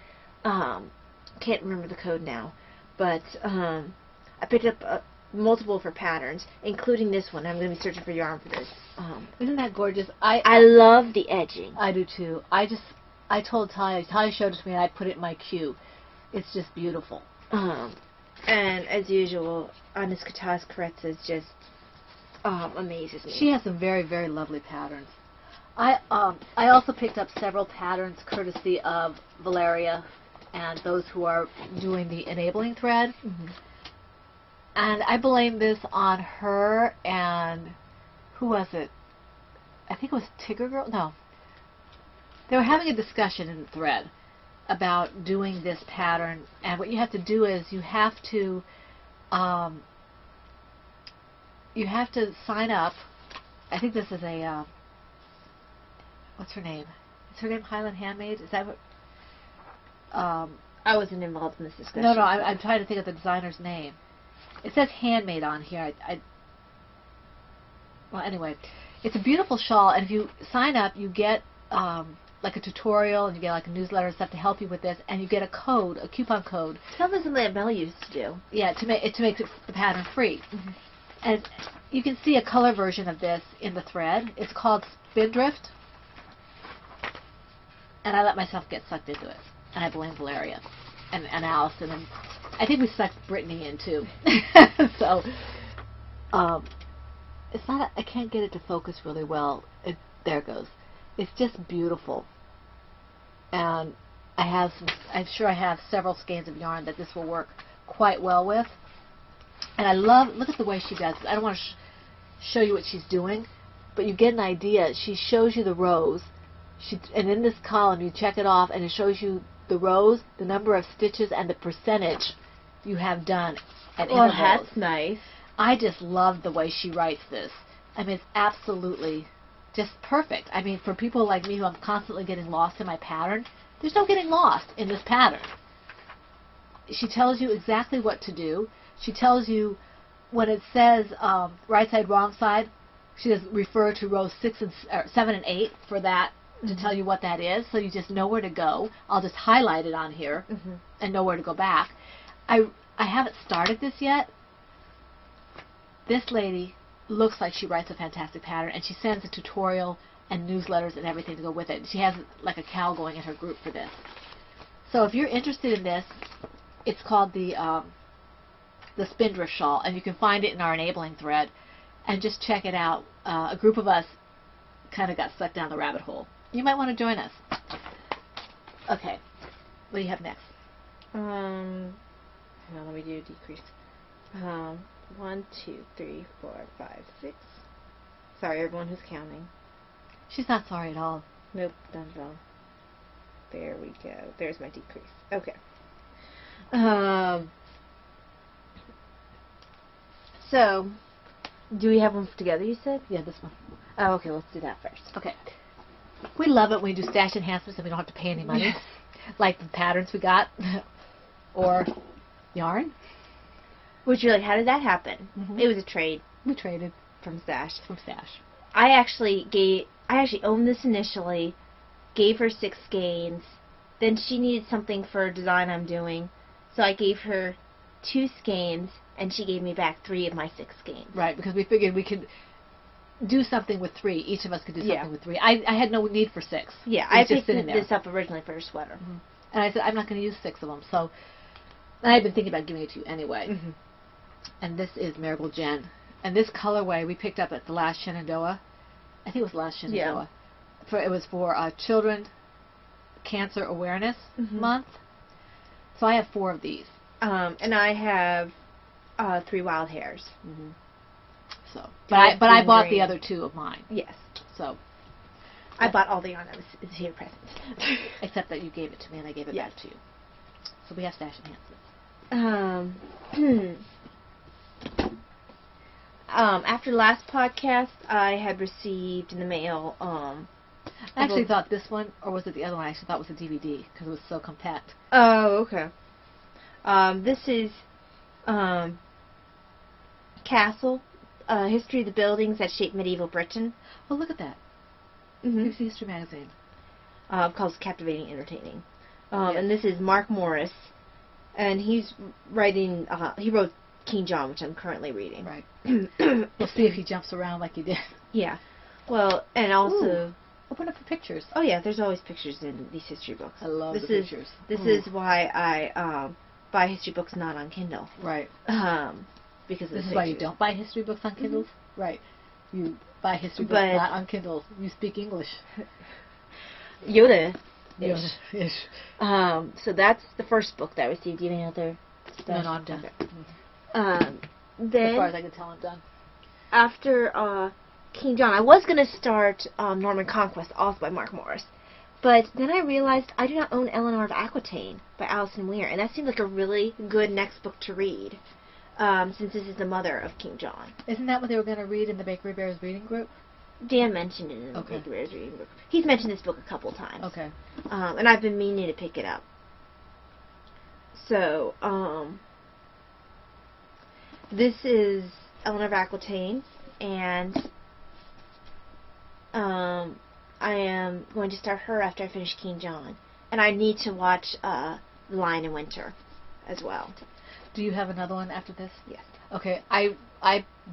Can't remember the code now, but I picked up multiple for patterns, including this one. I'm going to be searching for yarn for this. Isn't that gorgeous? I love the edging. I do too. I told Talia showed it to me, and I put it in my queue. It's just beautiful. And as usual, Agnes Kutaz Karetzes just amazes me. She has some very, very lovely patterns. I also picked up several patterns courtesy of Valeria and those who are doing the enabling thread. And I blame this on her and who was it? I think it was Tigger Girl? No. They were having a discussion in the thread about doing this pattern, and what you have to do is you have to sign up. I think this is a what's her name? Is her name Highland Handmade? Is that what? I wasn't involved in this discussion. No, I'm trying to think of the designer's name. It says handmade on here. Well, anyway, it's a beautiful shawl, and if you sign up, you get like a tutorial, and you get like a newsletter and stuff to help you with this, and you get a code, a coupon code. Sounds like something that Mel used to do. Yeah, to make the pattern free. And you can see a color version of this in the thread. It's called Spindrift. And I let myself get sucked into it. And I blame Valeria and Allison. And I think we sucked Brittany in too. So, it's not, I can't get it to focus really well. There it goes. It's just beautiful. And I'm sure I have several skeins of yarn that this will work quite well with. And I love, look at the way she does it. I don't want to show you what she's doing, but you get an idea. She shows you the rows, and in this column you check it off, and it shows you the rows, the number of stitches, and the percentage you have done at intervals. That's nice. I just love the way she writes this. I mean, it's absolutely just perfect. I mean, for people like me who I'm constantly getting lost in my pattern, there's no getting lost in this pattern. She tells you exactly what to do. She tells you when it says right side, wrong side, she does refer to rows 7 and 8 for that, to tell you what that is, so you just know where to go. I'll just highlight it on here and know where to go back. I haven't started this yet. This lady looks like she writes a fantastic pattern, and she sends a tutorial and newsletters and everything to go with it. She has like a cow going in her group for this. So if you're interested in this, it's called the Spindrift Shawl, and you can find it in our enabling thread, and just check it out. A group of us kind of got sucked down the rabbit hole. You might want to join us. Okay, what do you have next? Hang on, let me do a decrease. 1, 2, 3, 4, 5, 6. Sorry, everyone who's counting. She's not sorry at all. Nope, done wrong. There we go. There's my decrease. Okay. So, do we have them together, you said? Yeah, this one. Oh, okay, let's do that first. Okay. We love it when we do stash enhancements and we don't have to pay any money. Like the patterns we got. Or yarn. Which you're like, how did that happen? It was a trade. We traded from Stash. I actually owned this initially, gave her 6 skeins, then she needed something for a design I'm doing, so I gave her 2 skeins, and she gave me back 3 of my 6 skeins. Right, because we figured we could do something with 3. Each of us could do something with 3. I had no need for 6. Yeah, I picked this up originally for her sweater. And I said, I'm not going to use 6 of them, so and I had been thinking about giving it to you anyway. And this is Marigold Jen. And this colorway we picked up at the last Shenandoah. I think it was last Shenandoah. Yeah. It was for Children Cancer Awareness Month. So I have 4 of these. And I have 3 wild hairs. So, but I bought the other 2 of mine. Yes. So I bought all the yarn that was here present. Except that you gave it to me and I gave it back to you. So we have stash enhancements. After last podcast, I had received in the mail. I actually thought this one, or was it the other one? I actually thought it was a DVD because it was so compact. Oh, okay. This is Castle, History of the Buildings That Shaped Medieval Britain. Oh, look at that. It's the History magazine. Called Captivating Entertaining. And this is Mark Morris, and he's writing, he wrote King John, which I'm currently reading. Right. We'll see if he jumps around like he did. Yeah. Well, and also... Ooh. Open up for pictures. Oh, yeah, there's always pictures in these history books. I love the pictures. This is why I buy history books not on Kindle. Right. Because this is why you don't buy history books on Kindles? Right. You buy history books not on Kindle. You speak English. Yoda-ish. Yoda-ish. So that's the first book that I received. Do you have any other stuff? No, I'm done. Then, as far as I can tell, I'm done. After King John, I was going to start Norman Conquest, also by Mark Morris. But then I realized I do not own Eleanor of Aquitaine by Alison Weir, and that seemed like a really good next book to read, since this is the mother of King John. Isn't that what they were going to read in the Bakery Bears reading group? Dan mentioned it in the Bakery Bears reading group. He's mentioned this book a couple times. Okay. And I've been meaning to pick it up. So, this is Eleanor of Aquitaine, and I am going to start her after I finish King John. And I need to watch The Lion in Winter as well. Do you have another one after this? Yes. Okay, I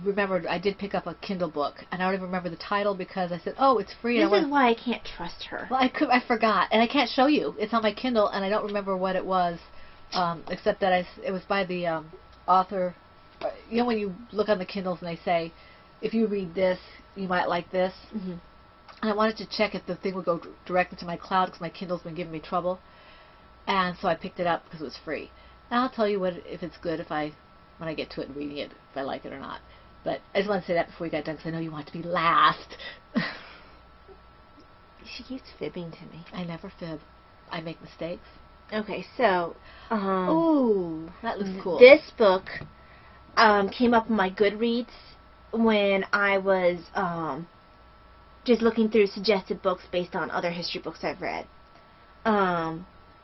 remembered I did pick up a Kindle book, and I don't even remember the title because I said, "Oh, it's free." This is why I can't trust her. Well, I forgot, and I can't show you. It's on my Kindle, and I don't remember what it was, except that it was by the author. You know when you look on the Kindles and they say, if you read this, you might like this. Mm-hmm. And I wanted to check if the thing would go directly to my cloud because my Kindle's been giving me trouble, and so I picked it up because it was free. And I'll tell you if it's good when I get to it and reading it, if I like it or not. But I just want to say that before we got done because I know you want to be last. She keeps fibbing to me. I never fib. I make mistakes. Okay, so Ooh, that looks cool. This book came up in my Goodreads when I was just looking through suggested books based on other history books I've read.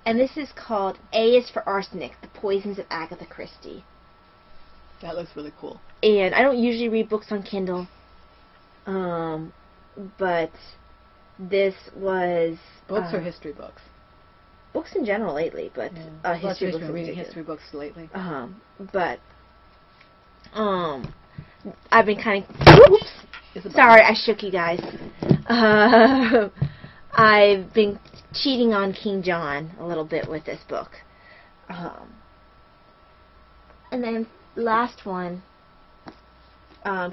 And this is called A is for Arsenic, The Poisons of Agatha Christie. That looks really cool. And I don't usually read books on Kindle, but this was... Books or history books? Books in general lately, but history books. Been reading history books lately. But I've been kind of... Oops! Sorry, I shook you guys. I've been cheating on King John a little bit with this book. And then last one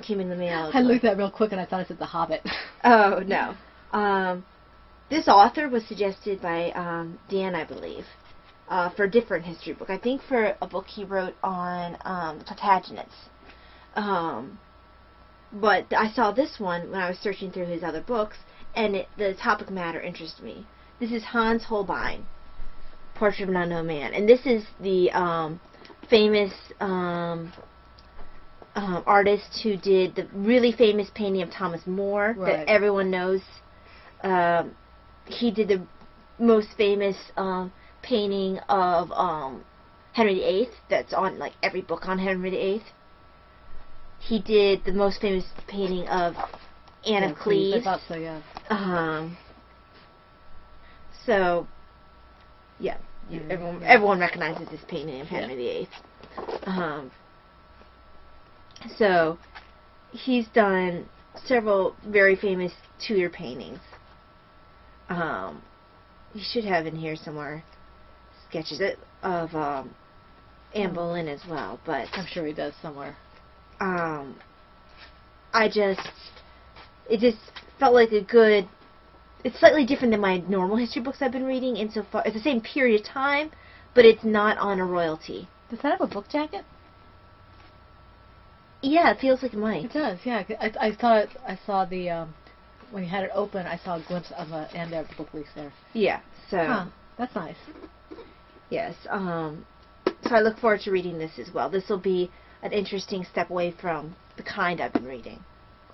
came in the mail. I looked at it real quick and I thought it said The Hobbit. Oh, no. This author was suggested by Dan, I believe, for a different history book. I think for a book he wrote on Plantagenets. But I saw this one when I was searching through his other books, and the topic matter interested me. This is Hans Holbein, Portrait of an Unknown Man. And this is the famous artist who did the really famous painting of Thomas More that everyone knows. He did the most famous painting of Henry VIII that's on like every book on Henry VIII. He did the most famous painting of Anne of Cleves. I thought so, yeah. So, yeah, everyone recognizes this painting of Henry VIII. So, he's done several very famous Tudor paintings. You should have in here somewhere sketches of Anne Boleyn as well, but I'm sure he does somewhere. It just felt like a good. It's slightly different than my normal history books I've been reading insofar it's the same period of time, but it's not on a royalty. Does that have a book jacket? Yeah, it feels like it might. It does, yeah. I saw the when you had it open, I saw a glimpse of the end of the book leaf there. Yeah, so that's nice. Yes, so I look forward to reading this as well. This will be an interesting step away from the kind I've been reading.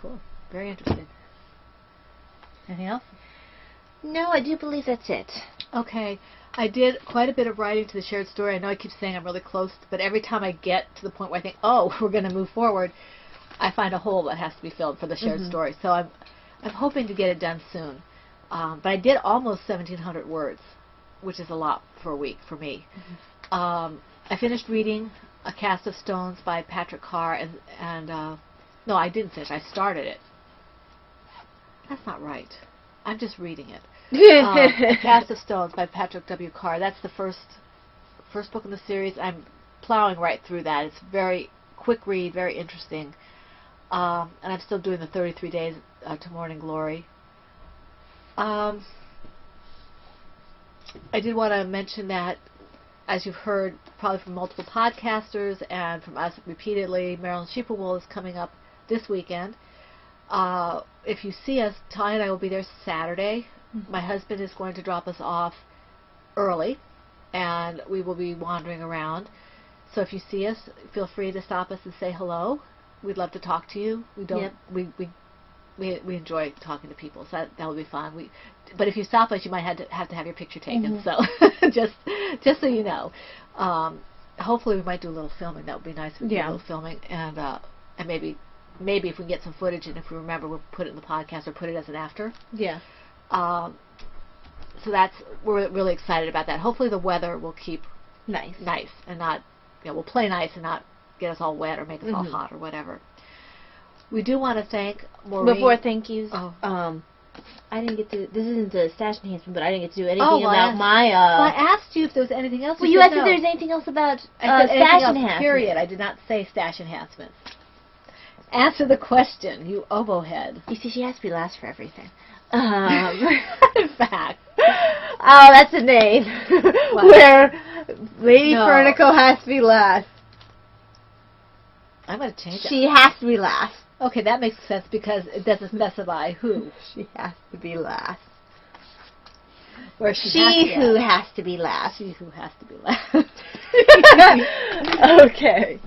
Cool, very interesting. Anything else? No, I do believe that's it. Okay. I did quite a bit of writing to the shared story. I know I keep saying I'm really close, but every time I get to the point where I think, oh, we're going to move forward, I find a hole that has to be filled for the shared story. So I'm hoping to get it done soon. But I did almost 1,700 words, which is a lot for a week for me. I finished reading A Cast of Stones by Patrick Carr, and no, I didn't finish. I started it. That's not right. I'm just reading it. A Cast of Stones by Patrick W. Carr. That's the first book in the series. I'm plowing right through that. It's very quick read, very interesting. And I'm still doing the 33 Days to Morning Glory. I did want to mention that, as you've heard probably from multiple podcasters and from us repeatedly, Maryland Sheeple is coming up this weekend. If you see us, Ty and I will be there Saturday. My husband is going to drop us off early, and we will be wandering around. So if you see us, feel free to stop us and say hello. We'd love to talk to you. We enjoy talking to people, so that will be fun. But if you stop us, you might have to have your picture taken. So just so you know, hopefully we might do a little filming. That would be nice. We do a little filming, and maybe if we can get some footage, and if we remember, we'll put it in the podcast or put it as an after. Yeah. So we're really excited about that. Hopefully the weather will keep nice and not we'll play nice and not get us all wet or make us all hot or whatever. We do want to thank Maureen. Before thank yous, I didn't get to. This isn't the stash enhancement, but I didn't get to do anything about my. Well, I asked you if there was anything else. Well, you asked if there was anything else about stash enhancement. Period. I did not say stash enhancements. Answer the question, you oboe head. You see, she has to be last for everything. In fact. Oh, that's a name. Where Lady Fernico has to be last. I'm going to change it. She has to be last. Okay, that makes sense because it doesn't specify who. She has to be last. Or she who has to be last. She who has to be last. Okay.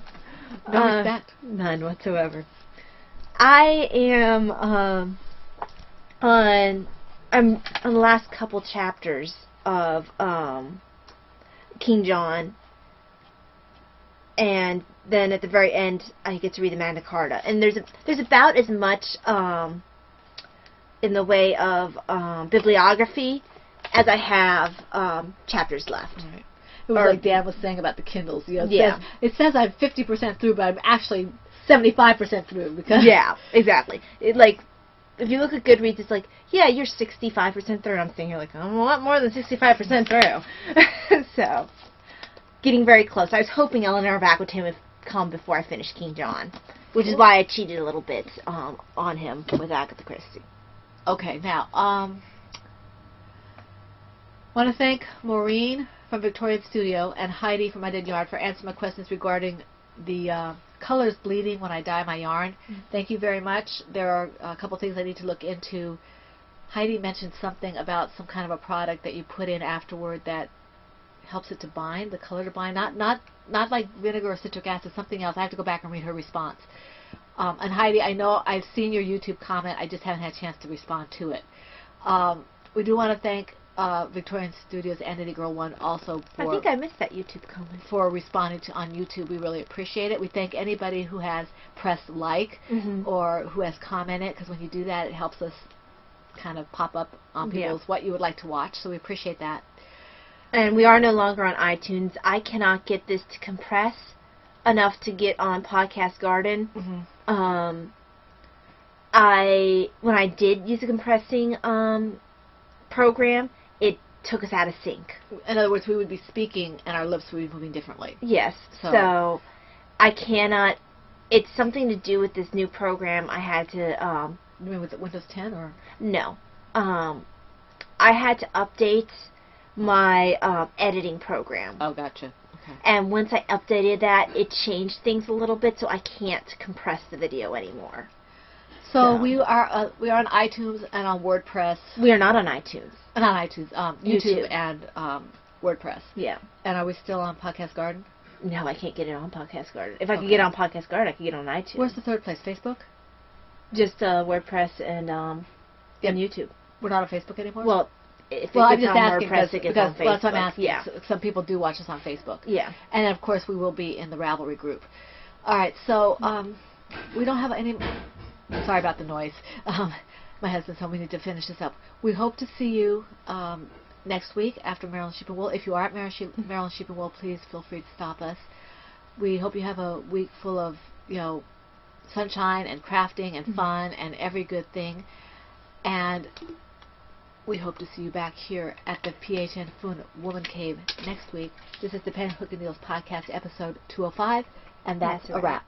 No respect. None whatsoever. I am on the last couple chapters of King John, and then at the very end I get to read the Magna Carta, and there's about as much in the way of bibliography as I have chapters left. Right. It was like Dan was saying about the Kindles. It says I'm 50% through, but I'm actually 75% through because exactly. If you look at Goodreads, it's like, yeah, you're 65% through. And I'm sitting here like, I'm a lot more than 65% through. So, getting very close. I was hoping Eleanor Back with him would come before I finished King John, which is why I cheated a little bit on him with Agatha Christie. Okay, now, want to thank Maureen from Victorian Studio and Heidi from My Dead Yarn for answering my questions regarding the colors bleeding when I dye my yarn. Thank you very much. There are a couple things I need to look into. Heidi mentioned something about some kind of a product that you put in afterward that helps it to bind, the color to bind. Not like vinegar or citric acid, something else. I have to go back and read her response. And Heidi, I know I've seen your YouTube comment. I just haven't had a chance to respond to it. We do want to thank Victorian Studios and Nitty Girl 1 also for... I think I missed that YouTube comment. ...for responding on YouTube. We really appreciate it. We thank anybody who has pressed like or who has commented, because when you do that, it helps us kind of pop up on people's what you would like to watch, so we appreciate that. And we are no longer on iTunes. I cannot get this to compress enough to get on Podcast Garden. When I did use a compressing program, it took us out of sync. In other words, we would be speaking and our lips would be moving differently. Yes. So I cannot. It's something to do with this new program. I had to. You mean with Windows 10 or? No. I had to update my editing program. Oh, gotcha. Okay. And once I updated that, it changed things a little bit, so I can't compress the video anymore. So we are on iTunes and on WordPress. We are not on iTunes. Not on iTunes. YouTube and WordPress. Yeah. And are we still on Podcast Garden? No, I can't get it on Podcast Garden. If I could get on Podcast Garden, I could get it on iTunes. Where's the third place? Facebook? Just WordPress and YouTube. We're not on Facebook anymore? Well, I'm just asking because that's what I'm asking. Yeah. Some people do watch us on Facebook. Yeah. And of course, we will be in the Ravelry group. All right. So we don't have any. Sorry about the noise. My husband told me we need to finish this up. We hope to see you next week after Maryland Sheep and Wool. If you are at Maryland Sheep and Wool, please feel free to stop us. We hope you have a week full of sunshine and crafting and fun and every good thing. And we hope to see you back here at the PHN Foon Woman Cave next week. This is the Pen Hook and Needles Podcast, episode 205, and that's a wrap.